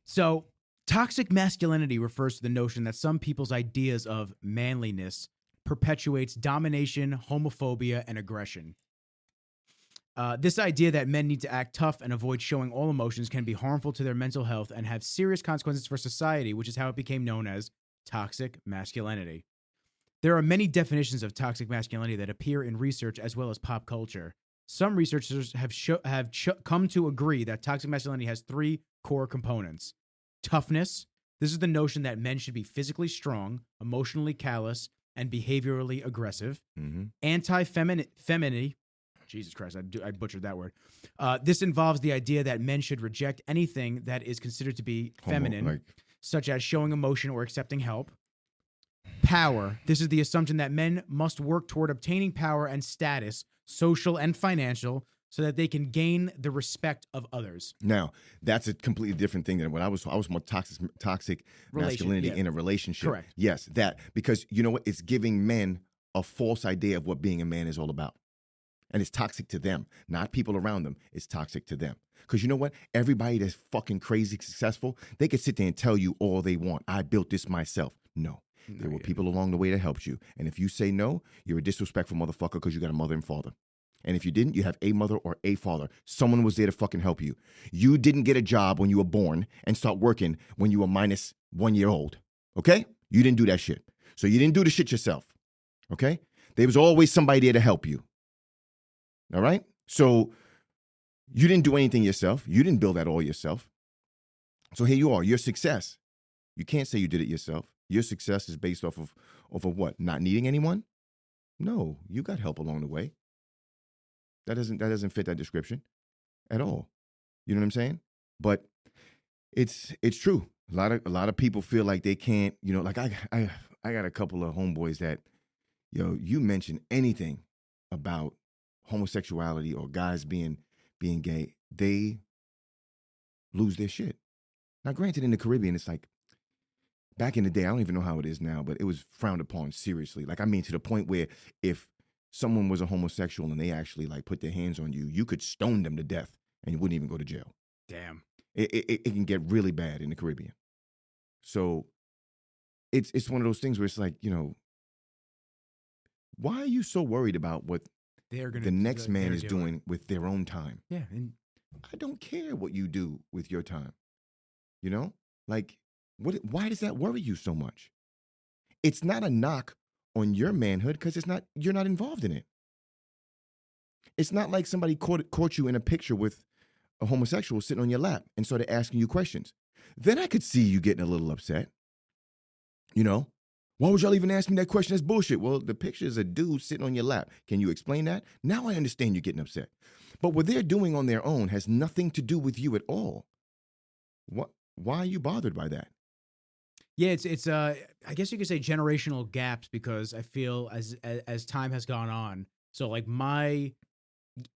So toxic masculinity refers to the notion that some people's ideas of manliness perpetuates domination, homophobia, and aggression. This idea that men need to act tough and avoid showing all emotions can be harmful to their mental health and have serious consequences for society, which is how it became known as toxic masculinity. There are many definitions of toxic masculinity that appear in research as well as pop culture. Some researchers have come to agree that toxic masculinity has three core components. Toughness. This is the notion that men should be physically strong, emotionally callous, and behaviorally aggressive. Mm-hmm. Anti-femininity. Jesus Christ, I butchered that word. This involves the idea that men should reject anything that is considered to be feminine, such as showing emotion or accepting help. Power. This is the assumption that men must work toward obtaining power and status, social and financial, so that they can gain the respect of others. Now, that's a completely different thing than what I was more toxic masculinity in a relationship. Correct. Yes, that, because you know what? It's giving men a false idea of what being a man is all about. And it's toxic to them, not people around them. It's toxic to them. Because you know what? Everybody that's fucking crazy successful, they could sit there and tell you all they want. I built this myself. No. There were people along the way that helped you. And if you say no, you're a disrespectful motherfucker because you got a mother and father. And if you didn't, you have a mother or a father. Someone was there to fucking help you. You didn't get a job when you were born and start working when you were minus 1 year old. Okay? You didn't do that shit. So you didn't do the shit yourself. Okay? There was always somebody there to help you. All right? So you didn't do anything yourself. You didn't build that all yourself. So here you are. Your success. You can't say you did it yourself. Your success is based off of what? Not needing anyone? No, you got help along the way. That doesn't fit that description at all. You know what I'm saying? But it's true. A lot of people feel like they can't, you know, like I got a couple of homeboys that, you mention anything about homosexuality or guys being gay, they lose their shit. Now, granted, in the Caribbean, it's like, back in the day, I don't even know how it is now, but it was frowned upon seriously. Like, I mean, to the point where if someone was a homosexual and they actually like put their hands on you, you could stone them to death and you wouldn't even go to jail. Damn. It can get really bad in the Caribbean. So it's one of those things where it's like, why are you so worried about what the next man is doing with their own time? Yeah. And I don't care what you do with your time. Like, why does that worry you so much? It's not a knock on your manhood because you're not involved in it. It's not like somebody caught you in a picture with a homosexual sitting on your lap and started asking you questions. Then I could see you getting a little upset. Why would y'all even ask me that question? That's bullshit. Well, the picture is a dude sitting on your lap. Can you explain that? Now I understand you're getting upset. But what they're doing on their own has nothing to do with you at all. Why are you bothered by that? Yeah, it's I guess you could say generational gaps, because I feel as time has gone on, so like my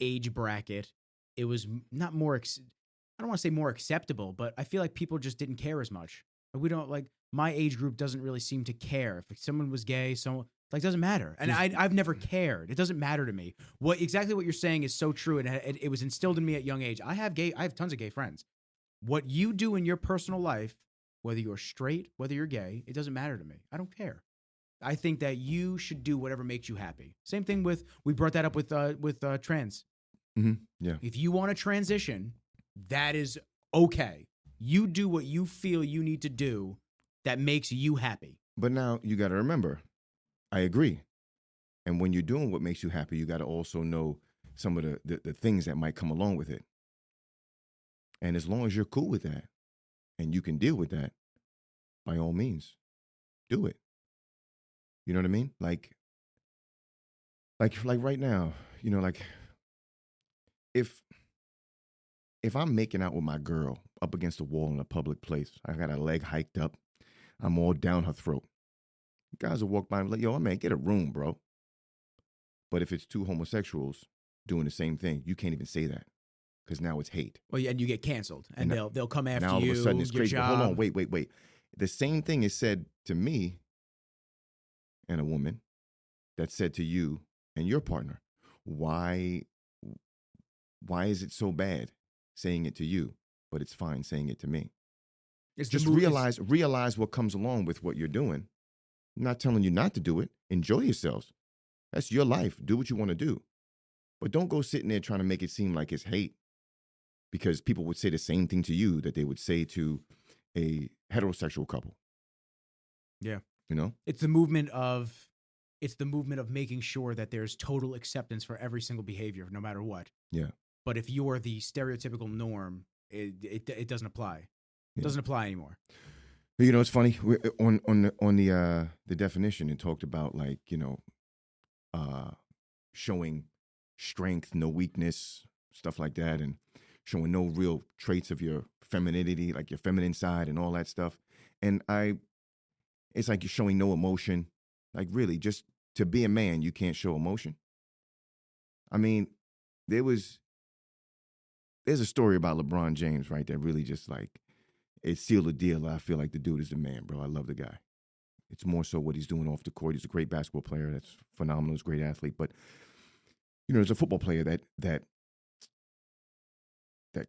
age bracket, it was not more I don't want to say more acceptable, but I feel like people just didn't care as much. We don't, like, my age group doesn't really seem to care if someone was gay, doesn't matter. And I've never cared. It doesn't matter to me. Exactly what you're saying is so true, and it was instilled in me at a young age. I have tons of gay friends. What you do in your personal life, whether you're straight, whether you're gay, it doesn't matter to me. I don't care. I think that you should do whatever makes you happy. Same thing we brought that up with trans. Mm-hmm. Yeah. If you want to transition, that is okay. You do what you feel you need to do that makes you happy. But now you got to remember, I agree. And when you're doing what makes you happy, you got to also know some of the things that might come along with it. And as long as you're cool with that and you can deal with that, by all means, do it. You know what I mean? Like right now, like if I'm making out with my girl up against a wall in a public place, I got a leg hiked up, I'm all down her throat. Guys will walk by and be like, yo, man, get a room, bro. But if it's two homosexuals doing the same thing, you can't even say that because now it's hate. Well, and you get canceled, and And they'll come after now all you. of a sudden it's your crazy. But job. hold on, wait. The same thing is said to me and a woman that's said to you and your partner. Why is it so bad saying it to you, but it's fine saying it to me? It's Just realize what comes along with what you're doing. I'm not telling you not to do it. Enjoy yourselves. That's your life. Do what you want to do. But don't go sitting there trying to make it seem like it's hate, because people would say the same thing to you that they would say to a heterosexual couple. Yeah. You know? It's the movement of making sure that there's total acceptance for every single behavior, no matter what. Yeah. But if you're the stereotypical norm, it doesn't apply. It Yeah. doesn't apply anymore. You know, it's funny. On the definition, it talked about, like, you know, showing strength, no weakness, stuff like that, and showing no real traits of your femininity, like your feminine side and all that stuff. And it's like you're showing no emotion. Like, really, just to be a man, you can't show emotion. I mean, there's a story about LeBron James, right, that really just, like, it sealed the deal. I feel like the dude is the man, bro. I love the guy. It's more so what he's doing off the court. He's a great basketball player. That's phenomenal. He's a great athlete. But, you know, there's a football player that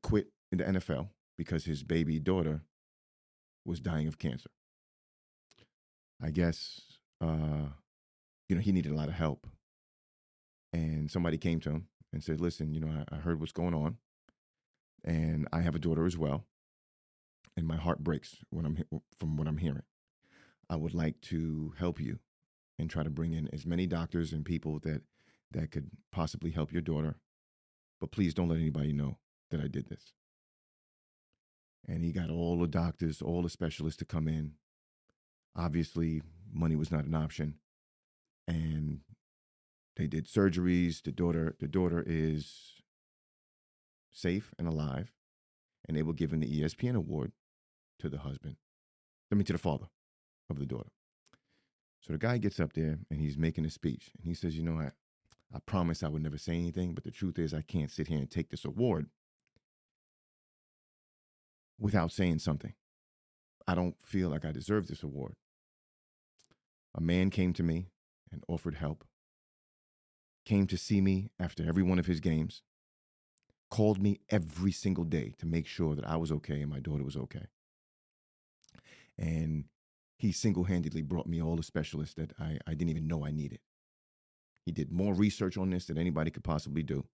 quit in the NFL because his baby daughter was dying of cancer. I guess, you know, he needed a lot of help. And somebody came to him and said, listen, you know, I heard what's going on, and I have a daughter as well, and my heart breaks from what I'm hearing. I would like to help you and try to bring in as many doctors and people that could possibly help your daughter, but please don't let anybody know that I did this. And he got all the doctors, all the specialists to come in. Obviously, money was not an option. And they did surgeries. The daughter is safe and alive. And they were giving the ESPN award to the husband. To the father of the daughter. So the guy gets up there and he's making a speech. And he says, you know, I promise I would never say anything, but the truth is I can't sit here and take this award without saying something. I don't feel like I deserve this award. A man came to me and offered help, came to see me after every one of his games, called me every single day to make sure that I was okay and my daughter was okay. And he single-handedly brought me all the specialists that I didn't even know I needed. He did more research on this than anybody could possibly do.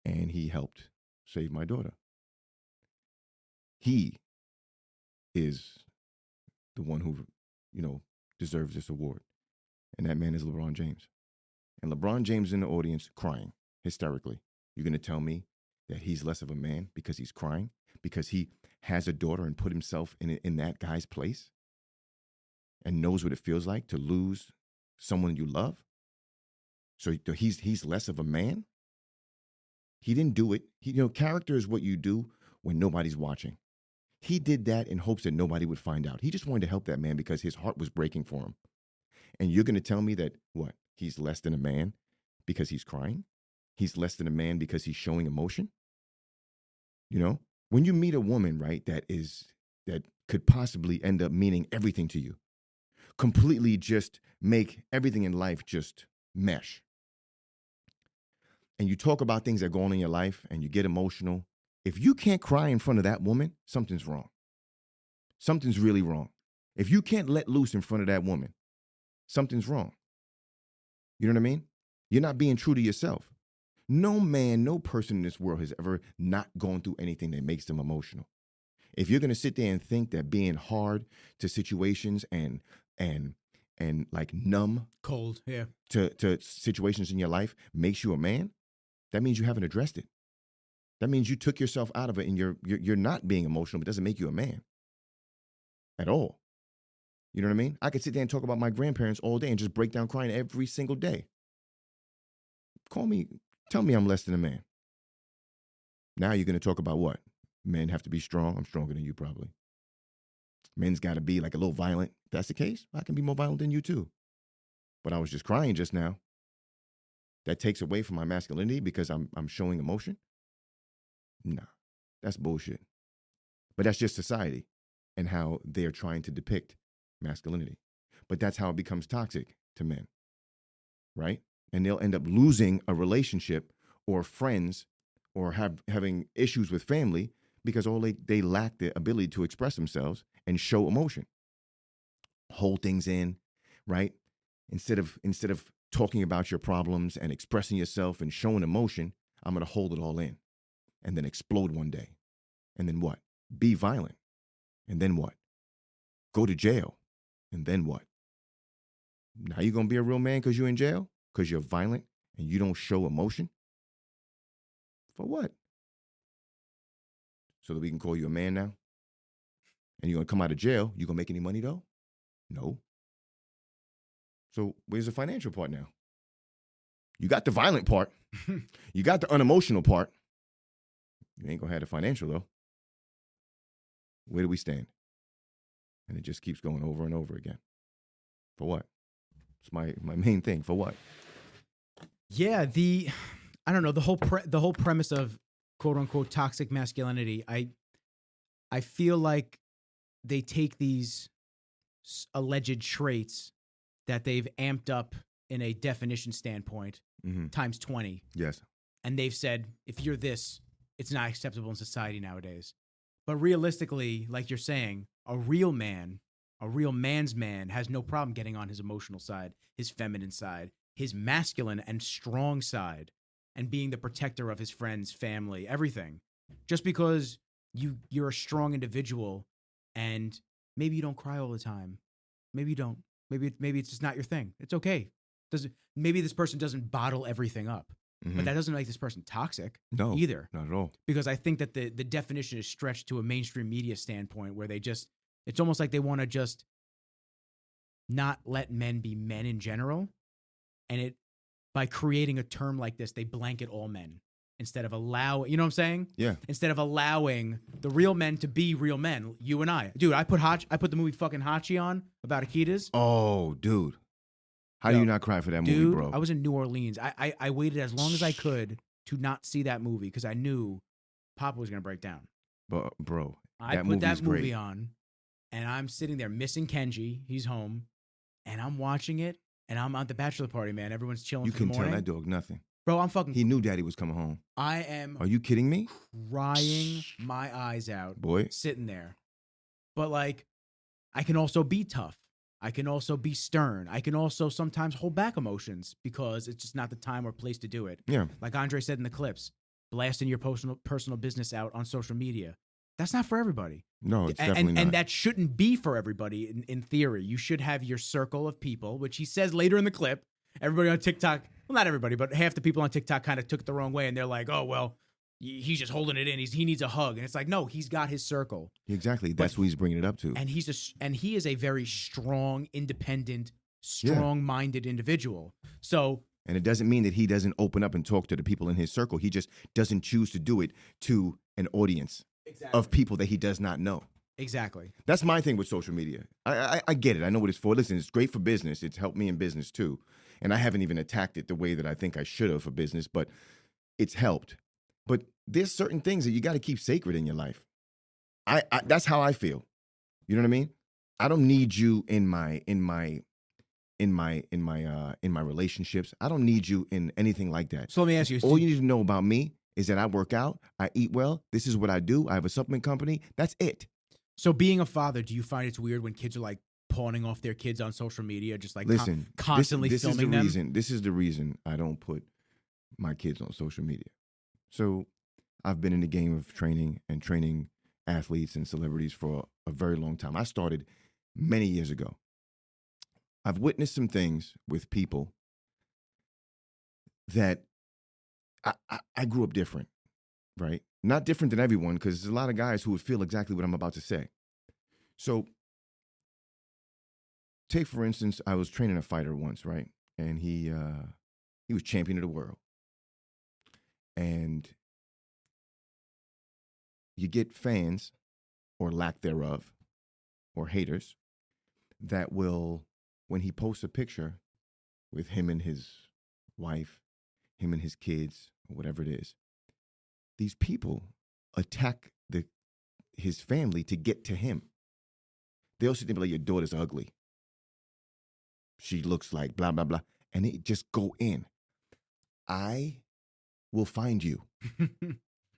And he helped save my daughter. He is the one who, you know, deserves this award. And that man is LeBron James. And LeBron James in the audience crying hysterically. You're going to tell me that he's less of a man because he's crying? Because he has a daughter and put himself in that guy's place? And knows what it feels like to lose someone you love? So he's less of a man? He didn't do it. Character is what you do when nobody's watching. He did that in hopes that nobody would find out. He just wanted to help that man because his heart was breaking for him. And you're going to tell me that, what, he's less than a man because he's crying? He's less than a man because he's showing emotion? You know, when you meet a woman, right, that could possibly end up meaning everything to you, completely just make everything in life just mesh. And you talk about things that go on in your life and you get emotional. If you can't cry in front of that woman, something's wrong. Something's really wrong. If you can't let loose in front of that woman, something's wrong. You know what I mean? You're not being true to yourself. No man, no person in this world has ever not gone through anything that makes them emotional. If you're going to sit there and think that being hard to situations and like numb, cold, yeah, to situations in your life makes you a man, that means you haven't addressed it. That means you took yourself out of it and you're not being emotional, but it doesn't make you a man at all. You know what I mean? I could sit there and talk about my grandparents all day and just break down crying every single day. Tell me I'm less than a man. Now you're going to talk about what? Men have to be strong. I'm stronger than you probably. men's got to be like a little violent. If that's the case, I can be more violent than you too. But I was just crying just now. That takes away from my masculinity because I'm showing emotion? Nah, that's bullshit. But that's just society and how they're trying to depict masculinity. But that's how it becomes toxic to men, right? And they'll end up losing a relationship or friends or having issues with family because they lack the ability to express themselves and show emotion. Hold things in, right? Instead of talking about your problems and expressing yourself and showing emotion, I'm going to hold it all in and then explode one day. And then what? Be violent. And then what? Go to jail. And then what? Now you're going to be a real man because you're in jail? Because you're violent and you don't show emotion? For what? So that we can call you a man now? And you're going to come out of jail, you going to make any money though? No. So where's the financial part now? You got the violent part. You got the unemotional part. You ain't going to have the financial though. Where do we stand? And it just keeps going over and over again. For what? It's my main thing. For what? Yeah, I don't know, the whole premise of quote unquote toxic masculinity. I feel like they take these alleged traits that they've amped up in a definition standpoint times 20. Yes. And they've said, if you're this, it's not acceptable in society nowadays. But realistically, like you're saying, a real man's man has no problem getting on his emotional side, his feminine side, his masculine and strong side, and being the protector of his friends, family, everything. Just because you're a strong individual and maybe you don't cry all the time. Maybe you don't. Maybe it's just not your thing. It's okay. Maybe this person doesn't bottle everything up. But that doesn't make this person toxic either. Not at all. Because I think that the definition is stretched to a mainstream media standpoint where it's almost like they want to just not let men be men in general. And by creating a term like this, they blanket all men instead of allowing, you know what I'm saying? Yeah. Instead of allowing the real men to be real men, you and I. Dude, I put the movie fucking Hachi on about Akitas. Oh, dude. How do you not cry for that movie, bro? I was in New Orleans. I waited as long as I could to not see that movie because I knew Papa was going to break down. But, bro, I put that movie on, and I'm sitting there missing Kenji. He's home, and I'm watching it, and I'm at the bachelor party, man. Everyone's chilling for the morning. You couldn't tell that dog nothing. Bro, I'm fucking... He knew Daddy was coming home. I am... Are you kidding me? Crying my eyes out. Boy. Sitting there. But, like, I can also be tough. I can also be stern. I can also sometimes hold back emotions because it's just not the time or place to do it. Yeah. Like Andre said in the clips, blasting your personal business out on social media. That's not for everybody. No, it's definitely not. And that shouldn't be for everybody in theory. You should have your circle of people, which he says later in the clip. Everybody on TikTok, well, not everybody, but half the people on TikTok kind of took it the wrong way. And they're like, oh, well, he's just holding it in. He needs a hug. And it's like, no, he's got his circle. Exactly. That's what he's bringing it up to. And he is a very strong, independent, strong-minded individual. So, and it doesn't mean that he doesn't open up and talk to the people in his circle. He just doesn't choose to do it to an audience of people that he does not know. Exactly. That's my thing with social media. I get it. I know what it's for. Listen, it's great for business. It's helped me in business too. And I haven't even attacked it the way that I think I should have for business, but it's helped. But there's certain things that you got to keep sacred in your life. I that's how I feel. You know what I mean? I don't need you in my relationships. I don't need you in anything like that. So let me ask you. All you need to know about me is that I work out, I eat well, this is what I do, I have a supplement company. That's it. So being a father, do you find it's weird when kids are like pawning off their kids on social media, just like constantly filming them? This is the reason I don't put my kids on social media. So I've been in the game of training athletes and celebrities for a very long time. I started many years ago. I've witnessed some things with people that I grew up different, right? Not different than everyone, because there's a lot of guys who would feel exactly what I'm about to say. So take, for instance, I was training a fighter once, right? And he was champion of the world. And you get fans, or lack thereof, or haters that will, when he posts a picture with him and his wife, him and his kids, or whatever it is, these people attack his family to get to him. They'll sit there and be like, your daughter's ugly. She looks like blah, blah, blah. And they just go in. I will find you.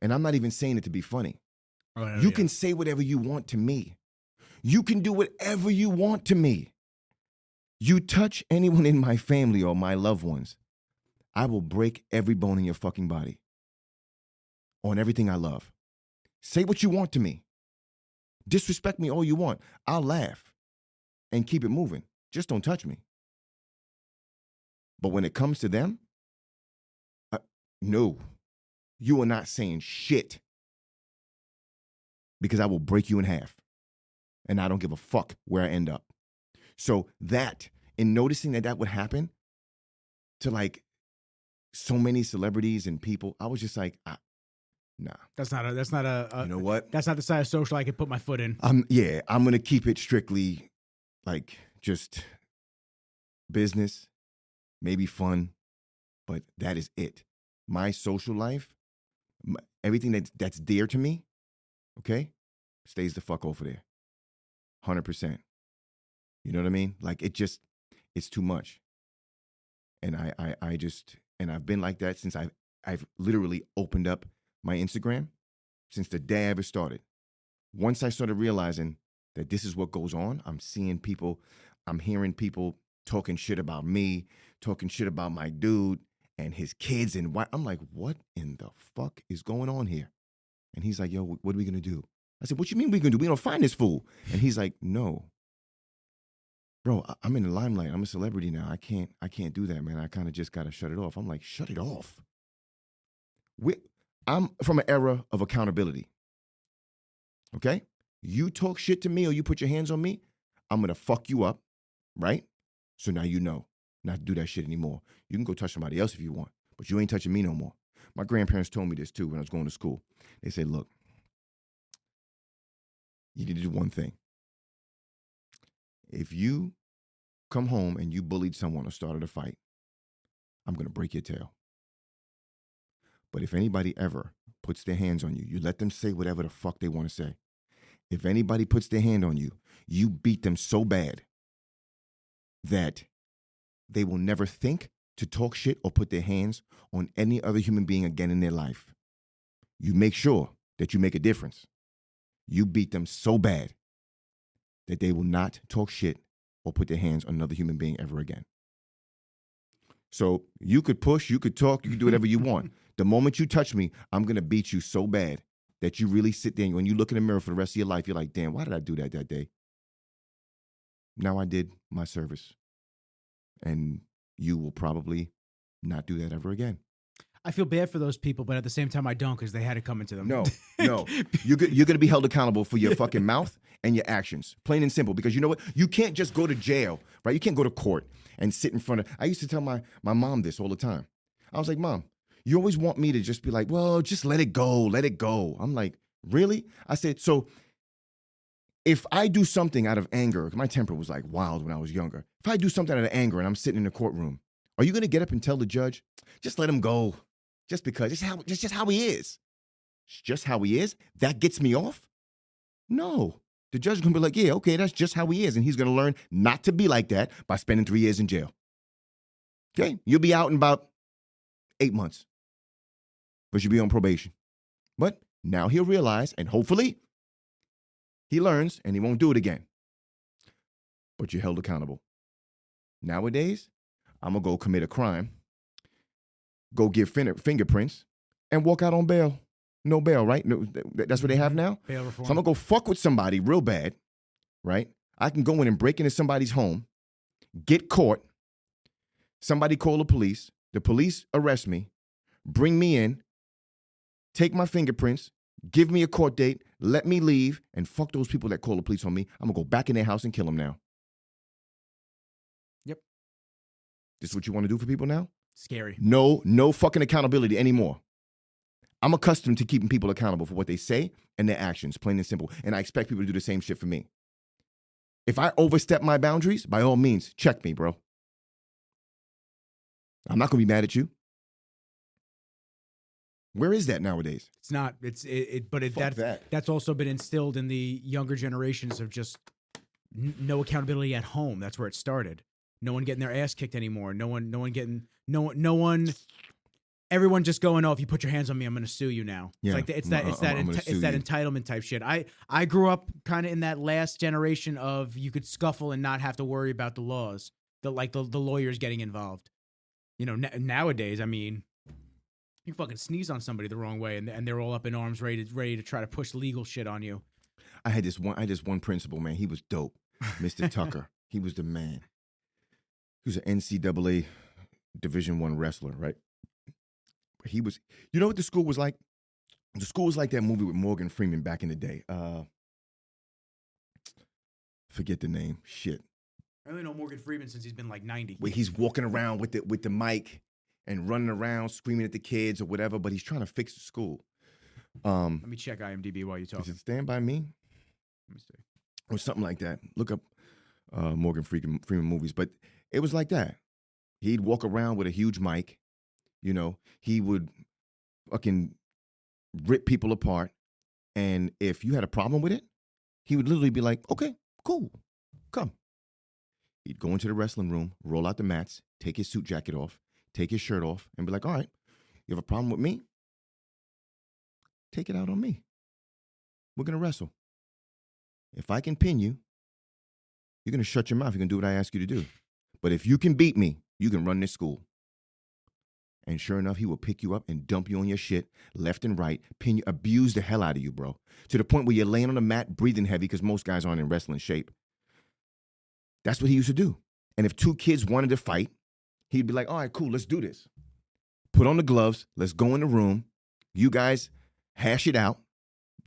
And I'm not even saying it to be funny. Oh, you can say whatever you want to me. You can do whatever you want to me. You touch anyone in my family or my loved ones, I will break every bone in your fucking body on everything I love. Say what you want to me. Disrespect me all you want. I'll laugh and keep it moving. Just don't touch me. But when it comes to them, no, you are not saying shit, because I will break you in half, and I don't give a fuck where I end up. So that, in noticing that would happen to like so many celebrities and people, I was just like, nah. That's not a you know what? That's not the side of social I could put my foot in. I'm going to keep it strictly like just business, maybe fun, but that is it. My social life, everything that's dear to me, okay, stays the fuck over there. 100%. You know what I mean? Like it's too much. And I just, and I've been like that since I've literally opened up my Instagram since the day I ever started. Once I started realizing that this is what goes on, I'm seeing people, I'm hearing people talking shit about me, talking shit about my dude and his kids and why. I'm like, what in the fuck is going on here? And he's like, yo, what are we going to do? I said, what you mean we going to do? We don't find this fool. And he's like, no. Bro, I'm in the limelight. I'm a celebrity now. I can't do that, man. I kind of just got to shut it off. I'm like, shut it off. I'm from an era of accountability. Okay? You talk shit to me or you put your hands on me, I'm going to fuck you up, right? So now you know not to do that shit anymore. You can go touch somebody else if you want, but you ain't touching me no more. My grandparents told me this too when I was going to school. They said, look, you need to do one thing. If you come home and you bullied someone or started a fight, I'm going to break your tail. But if anybody ever puts their hands on you, you let them say whatever the fuck they want to say. If anybody puts their hand on you, you beat them so bad that they will never think to talk shit or put their hands on any other human being again in their life. You make sure that you make a difference. You beat them so bad that they will not talk shit or put their hands on another human being ever again. So you could push, you could talk, you could do whatever you want. The moment you touch me, I'm going to beat you so bad that you really sit there and when you look in the mirror for the rest of your life, you're like, damn, why did I do that day? Now I did my service. And you will probably not do that ever again. I feel bad for those people, but at the same time, I don't because they had it coming to them. No. You're going to be held accountable for your fucking mouth and your actions. Plain and simple. Because you know what? You can't just go to jail, right? You can't go to court and sit in front of... I used to tell my mom this all the time. I was like, Mom, you always want me to just be like, well, just let it go, let it go. I'm like, really? I said, so if I do something out of anger, my temper was like wild when I was younger. If I do something out of anger and I'm sitting in the courtroom, are you going to get up and tell the judge, just let him go? Just because, it's just how he is. It's just how he is? That gets me off? No. The judge is going to be like, yeah, okay, that's just how he is. And he's going to learn not to be like that by spending 3 years in jail. Okay? You'll be out in about 8 months. But you'll be on probation. But now he'll realize, and hopefully, he learns and he won't do it again. But you're held accountable. Nowadays, I'm going to go commit a crime, go give fingerprints, and walk out on bail. No bail, right? No, that's what they have now? Bail reform. So I'm going to go fuck with somebody real bad, right? I can go in and break into somebody's home, get caught, somebody call the police arrest me, bring me in, take my fingerprints, give me a court date, let me leave, and fuck those people that call the police on me. I'm going to go back in their house and kill them now. Yep. This is what you want to do for people now? Scary. No fucking accountability anymore. I'm accustomed to keeping people accountable for what they say and their actions, plain and simple. And I expect people to do the same shit for me. If I overstep my boundaries, by all means, check me, bro. I'm not going to be mad at you. Where is that nowadays? It's not. Fuck that. That's also been instilled in the younger generations of just no accountability at home. That's where it started. No one getting their ass kicked anymore. No one. Everyone just going, oh, if you put your hands on me, I'm going to sue you now. Yeah, It's that entitlement type shit. I grew up kind of in that last generation of you could scuffle and not have to worry about the laws, the lawyers getting involved. You know, nowadays, I mean, you fucking sneeze on somebody the wrong way, and they're all up in arms, ready to try to push legal shit on you. I had this one principal, man. He was dope, Mr. Tucker. He was the man. He was an NCAA Division I wrestler, right? He was. You know what the school was like? The school was like that movie with Morgan Freeman back in the day. Forget the name. Shit. I only know Morgan Freeman since he's been like 90. Where he's walking around with the mic and running around screaming at the kids or whatever, but he's trying to fix the school. Let me check IMDb while you talk. Is it Stand By Me? Let me see. Or something like that. Look up Morgan Freeman movies. But it was like that. He'd walk around with a huge mic. You know, he would fucking rip people apart. And if you had a problem with it, he would literally be like, okay, cool, come. He'd go into the wrestling room, roll out the mats, take his suit jacket off, take his shirt off, and be like, all right, you have a problem with me? Take it out on me. We're going to wrestle. If I can pin you, you're going to shut your mouth. You're going to do what I ask you to do. But if you can beat me, you can run this school. And sure enough, he will pick you up and dump you on your shit left and right, pin you, abuse the hell out of you, bro. To the point where you're laying on the mat, breathing heavy because most guys aren't in wrestling shape. That's what he used to do. And if two kids wanted to fight, he'd be like, all right, cool, let's do this. Put on the gloves. Let's go in the room. You guys hash it out.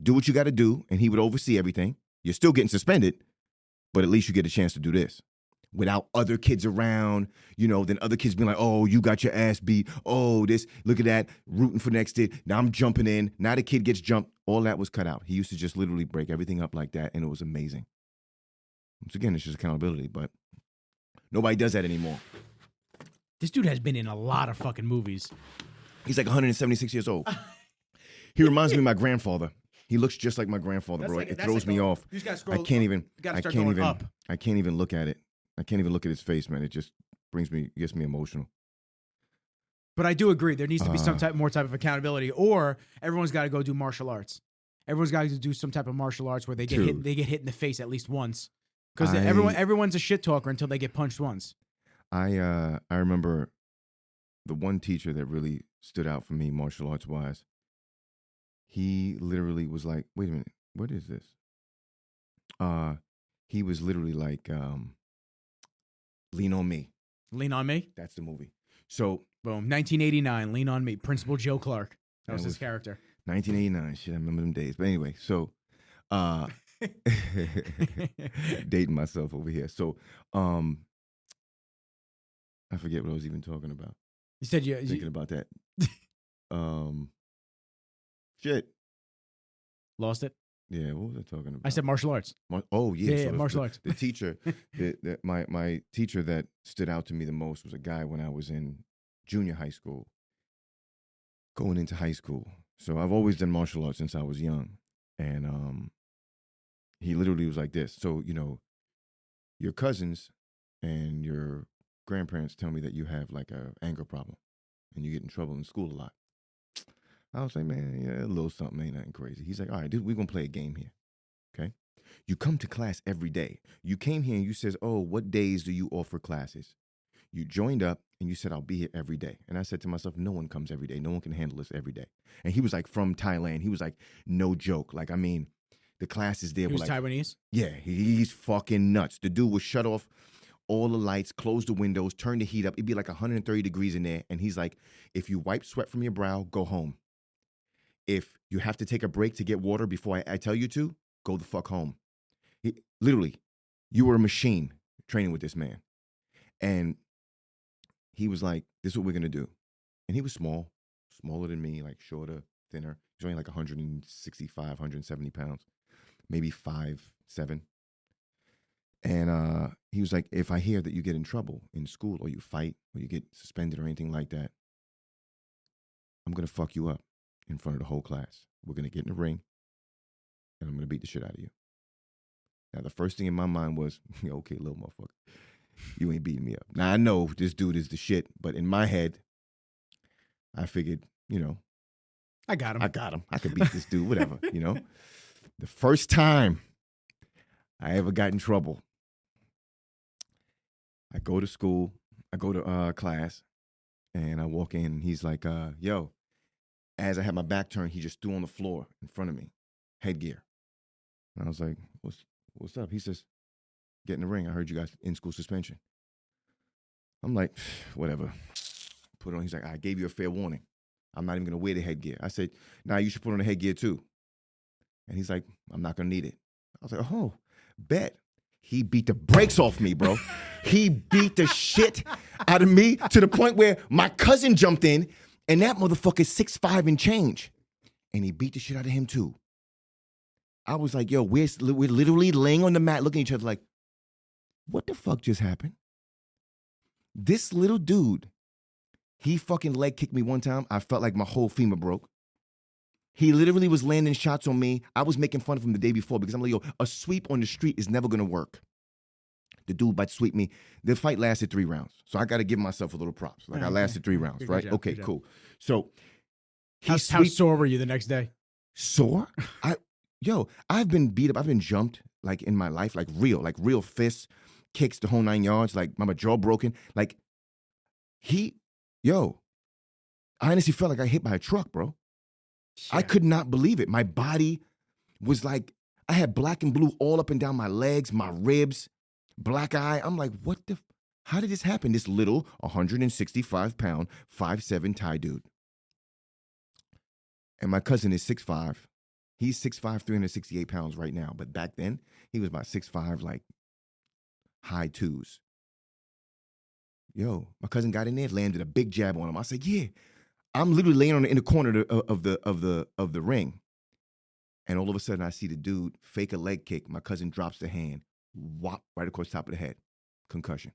Do what you got to do. And he would oversee everything. You're still getting suspended, but at least you get a chance to do this. Without other kids around, you know, then other kids being like, oh, you got your ass beat. Oh, this, look at that, rooting for next kid. Now I'm jumping in. Now the kid gets jumped. All that was cut out. He used to just literally break everything up like that, and it was amazing. Once again, it's just accountability, but nobody does that anymore. This dude has been in a lot of fucking movies. He's like 176 years old. He reminds me of my grandfather. He looks just like my grandfather, bro. It throws me off. You just gotta scroll. I can't even up. I can't even look at it. I can't even look at his face, man. It just gets me emotional. But I do agree. There needs to be more type of accountability, or everyone's got to go do martial arts. Everyone's got to do some type of martial arts where they get hit. They get hit in the face at least once, because everyone's a shit talker until they get punched once. I remember the one teacher that really stood out for me, martial arts wise. He literally was like, "Wait a minute, what is this?" He was literally like, "Lean on Me." Lean on Me. That's the movie. So, boom, 1989. Lean on Me. Principal Joe Clark. That was his character. 1989. Shit, I remember them days. But anyway, so dating myself over here. So, I forget what I was even talking about. You said thinking about that. Shit. Lost it? Yeah, what was I talking about? I said martial arts. Oh, yeah. Yeah, martial arts. The teacher, my teacher that stood out to me the most was a guy when I was in junior high school, going into high school. So I've always done martial arts since I was young. And he literally was like this. So, you know, your cousins and your grandparents tell me that you have like a anger problem and you get in trouble in school a lot. I was like, man, yeah, a little something, ain't nothing crazy. He's like, all right, dude, we're going to play a game here, okay? You come to class every day. You came here and you says, oh, what days do you offer classes? You joined up and you said, I'll be here every day. And I said to myself, no one comes every day. No one can handle this every day. And he was like from Thailand. He was like, no joke. Like, I mean, the classes there were like. He was Taiwanese? Yeah, he's fucking nuts. The dude would shut off all the lights, close the windows, turn the heat up. It'd be like 130 degrees in there. And he's like, if you wipe sweat from your brow, go home. If you have to take a break to get water before I tell you to, go the fuck home. Literally, you were a machine training with this man. And he was like, this is what we're going to do. And he was smaller than me, like shorter, thinner. He's only like 165, 170 pounds, maybe 5'7". And he was like, if I hear that you get in trouble in school or you fight or you get suspended or anything like that, I'm going to fuck you up in front of the whole class. We're going to get in the ring and I'm going to beat the shit out of you. Now, the first thing in my mind was, okay, little motherfucker, you ain't beating me up. Now, I know this dude is the shit, but in my head, I figured, I got him. I could beat this dude, whatever, The first time I ever got in trouble, I go to school, I go to class, and I walk in, and he's like, yo, as I had my back turned, he just threw on the floor in front of me, headgear. And I was like, what's up? He says, get in the ring. I heard you guys in school suspension. I'm like, whatever. Put it on. He's like, I gave you a fair warning. I'm not even going to wear the headgear. I said, nah, you should put on the headgear too. And he's like, I'm not going to need it. I was like, oh, bet. He beat the brakes off me, bro. He beat the shit out of me to the point where my cousin jumped in, and that motherfucker's 6'5" and change. And he beat the shit out of him too. I was like, yo, we're literally laying on the mat looking at each other like, what the fuck just happened? This little dude, he fucking leg kicked me one time. I felt like my whole femur broke. He literally was landing shots on me. I was making fun of him the day before because I'm like, yo, a sweep on the street is never going to work. The dude about to sweep me. The fight lasted 3 rounds. So I got to give myself a little props. Like, I lasted 3 rounds, right? Good job, okay, good job. cool. So how sore were you the next day? Sore? I've been beat up. I've been jumped, like, in my life, like real fists, kicks, the whole 9 yards, like my jaw broken. Like, I honestly felt like I hit by a truck, bro. Yeah. I could not believe it. My body was like, I had black and blue all up and down my legs, my ribs, black eye. I'm like, how did this happen? This little 165-pound, 5'7" Thai dude. And my cousin is 6'5". He's 6'5", 368 pounds right now. But back then, he was about 6'5", like high 2s. Yo, my cousin got in there, landed a big jab on him. I said, yeah. I'm literally laying in the corner of the ring. And all of a sudden, I see the dude fake a leg kick. My cousin drops the hand, whop, right across the top of the head. Concussion.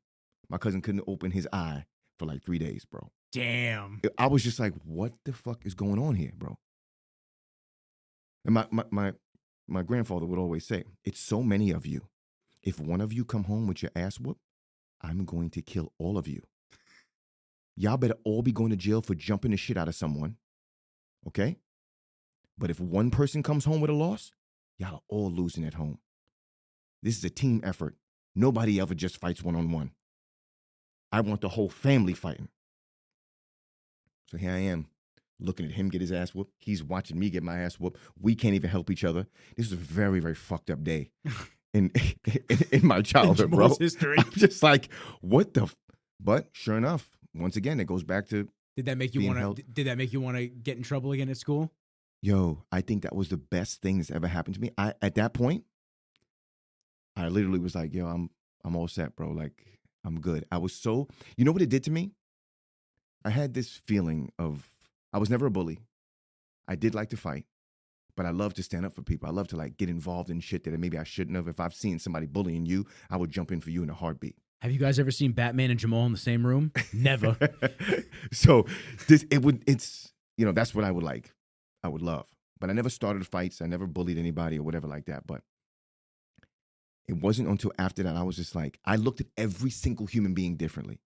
My cousin couldn't open his eye for like 3 days, bro. Damn. I was just like, what the fuck is going on here, bro? And my grandfather would always say, it's so many of you. If one of you come home with your ass whooped, I'm going to kill all of you. Y'all better all be going to jail for jumping the shit out of someone, okay? But if one person comes home with a loss, y'all are all losing at home. This is a team effort. Nobody ever just fights one-on-one. I want the whole family fighting. So here I am, looking at him get his ass whooped. He's watching me get my ass whooped. We can't even help each other. This is a very, very fucked up day in my childhood, bro. History. I'm just like, what the? But sure enough, once again, it goes back to. Did that make you want to? Did that make you want to get in trouble again at school? Yo, I think that was the best thing that's ever happened to me. At that point, I literally was like, yo, I'm all set, bro. Like, I'm good. I was so, you know what it did to me? I had this feeling of, I was never a bully. I did like to fight, but I love to stand up for people. I love to like get involved in shit that maybe I shouldn't have. If I've seen somebody bullying you, I would jump in for you in a heartbeat. Have you guys ever seen Batman and Jamal in the same room? Never. So it's, that's what I would like. I would love. But I never started fights. I never bullied anybody or whatever like that. But it wasn't until after that I was just like, I looked at every single human being differently.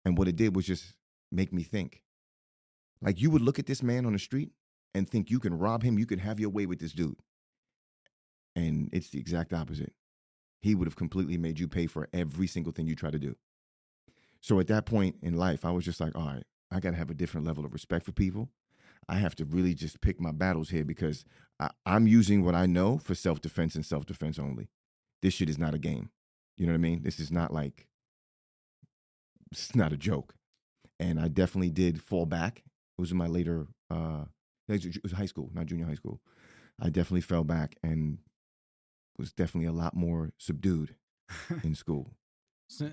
And what it did was just make me think. Like, you would look at this man on the street and think you can rob him, you can have your way with this dude. And it's the exact opposite. He would have completely made you pay for every single thing you try to do. So at that point in life, I was just like, all right, I got to have a different level of respect for people. I have to really just pick my battles here because I'm using what I know for self-defense and self-defense only. This shit is not a game. You know what I mean? This is not like, it's not a joke. And I definitely did fall back. It was in my later, it was high school, not junior high school. I definitely fell back and was definitely a lot more subdued in school.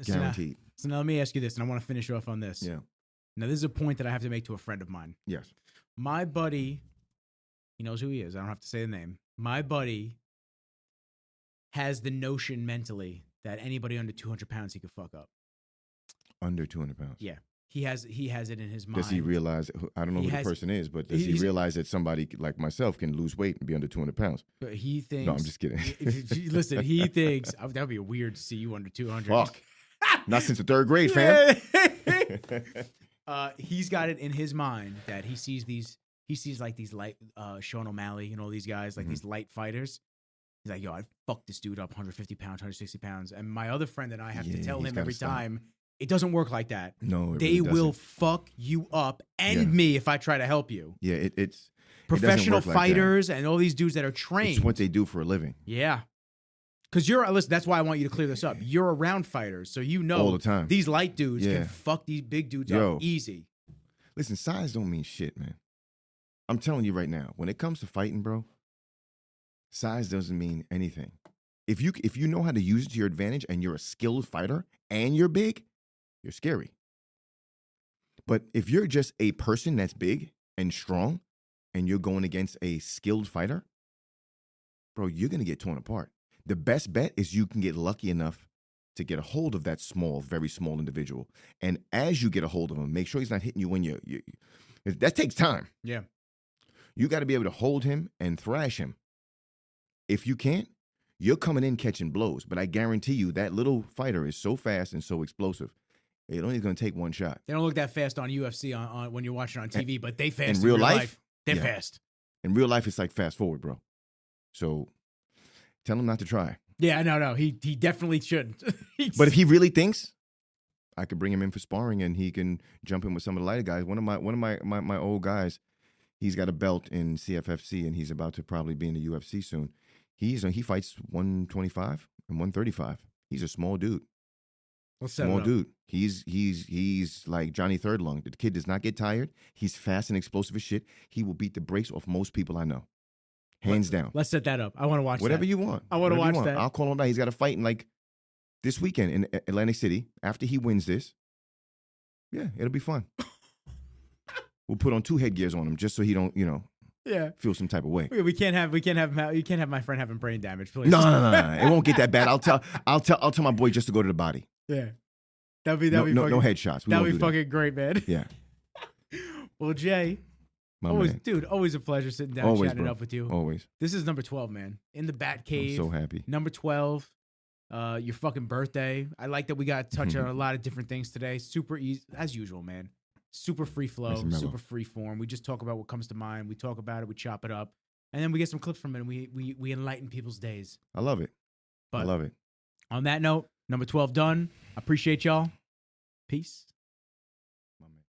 Guaranteed. So now let me ask you this, and I want to finish off on this. Yeah. Now, this is a point that I have to make to a friend of mine. Yes. My buddy, he knows who he is. I don't have to say the name. My buddy has the notion mentally that anybody under 200 pounds he could fuck up. Under 200 pounds. Yeah. He has it in his mind. Does he realize? I don't know who the person is, but does he realize that somebody like myself can lose weight and be under 200 pounds? But he thinks. No, I'm just kidding. Listen, he thinks that would be weird to see you under 200. Fuck. Not since the third grade, fam. He's got it in his mind that he sees like these light Sean O'Malley and all these guys, like these light fighters. He's like, yo, I'd fuck this dude up 150 pounds, 160 pounds. And my other friend and I have to tell him every time, it doesn't work like that. No, they really will fuck you up and me if I try to help you. Yeah, it's professional fighters and all these dudes that are trained. It's what they do for a living. Yeah. Because listen, that's why I want you to clear this up. You're around fighters, so you know all the time. These light dudes can fuck these big dudes up easy. Listen, size don't mean shit, man. I'm telling you right now, when it comes to fighting, bro, size doesn't mean anything. If you know how to use it to your advantage and you're a skilled fighter and you're big, you're scary. But if you're just a person that's big and strong and you're going against a skilled fighter, bro, you're going to get torn apart. The best bet is you can get lucky enough to get a hold of that small, very small individual. And as you get a hold of him, make sure he's not hitting you when you that takes time. Yeah. You got to be able to hold him and thrash him. If you can't, you're coming in catching blows. But I guarantee you that little fighter is so fast and so explosive. It only going to take one shot. They don't look that fast on UFC on when you're watching on TV, but they fast in real life. They're fast. In real life, it's like fast forward, bro. So tell him not to try. Yeah, no. He definitely shouldn't. But if he really thinks, I could bring him in for sparring and he can jump in with some of the lighter guys. One of my old guys, he's got a belt in CFFC and he's about to probably be in the UFC soon. He fights 125 and 135. He's a small dude. Small dude. He's like Johnny Third Lung. The kid does not get tired. He's fast and explosive as shit. He will beat the brakes off most people I know. Hands down. Let's set that up. I want to watch whatever that. you want. I want to watch that. I'll call him down. He's got a fight in like this weekend in Atlantic City. After he wins this, yeah, it'll be fun. We'll put on 2 headgears on him just so he don't, feel some type of way. You can't have my friend having brain damage, please. No. It won't get that bad. I'll tell my boy just to go to the body. Yeah. That'd be no fucking, headshots. That'd be fucking great, man. Yeah. Well, Jay, always a pleasure sitting down chatting bro. up with you. Always. This is number 12, man. In the Bat Cave. I'm so happy. Number 12. Your fucking birthday. I like that we got to touch on a lot of different things today. Super easy, as usual, man. Super free flow, super free form. We just talk about what comes to mind. We talk about it, we chop it up, and then we get some clips from it, and we enlighten people's days. I love it. I love it. On that note, number 12 done. I appreciate y'all. Peace.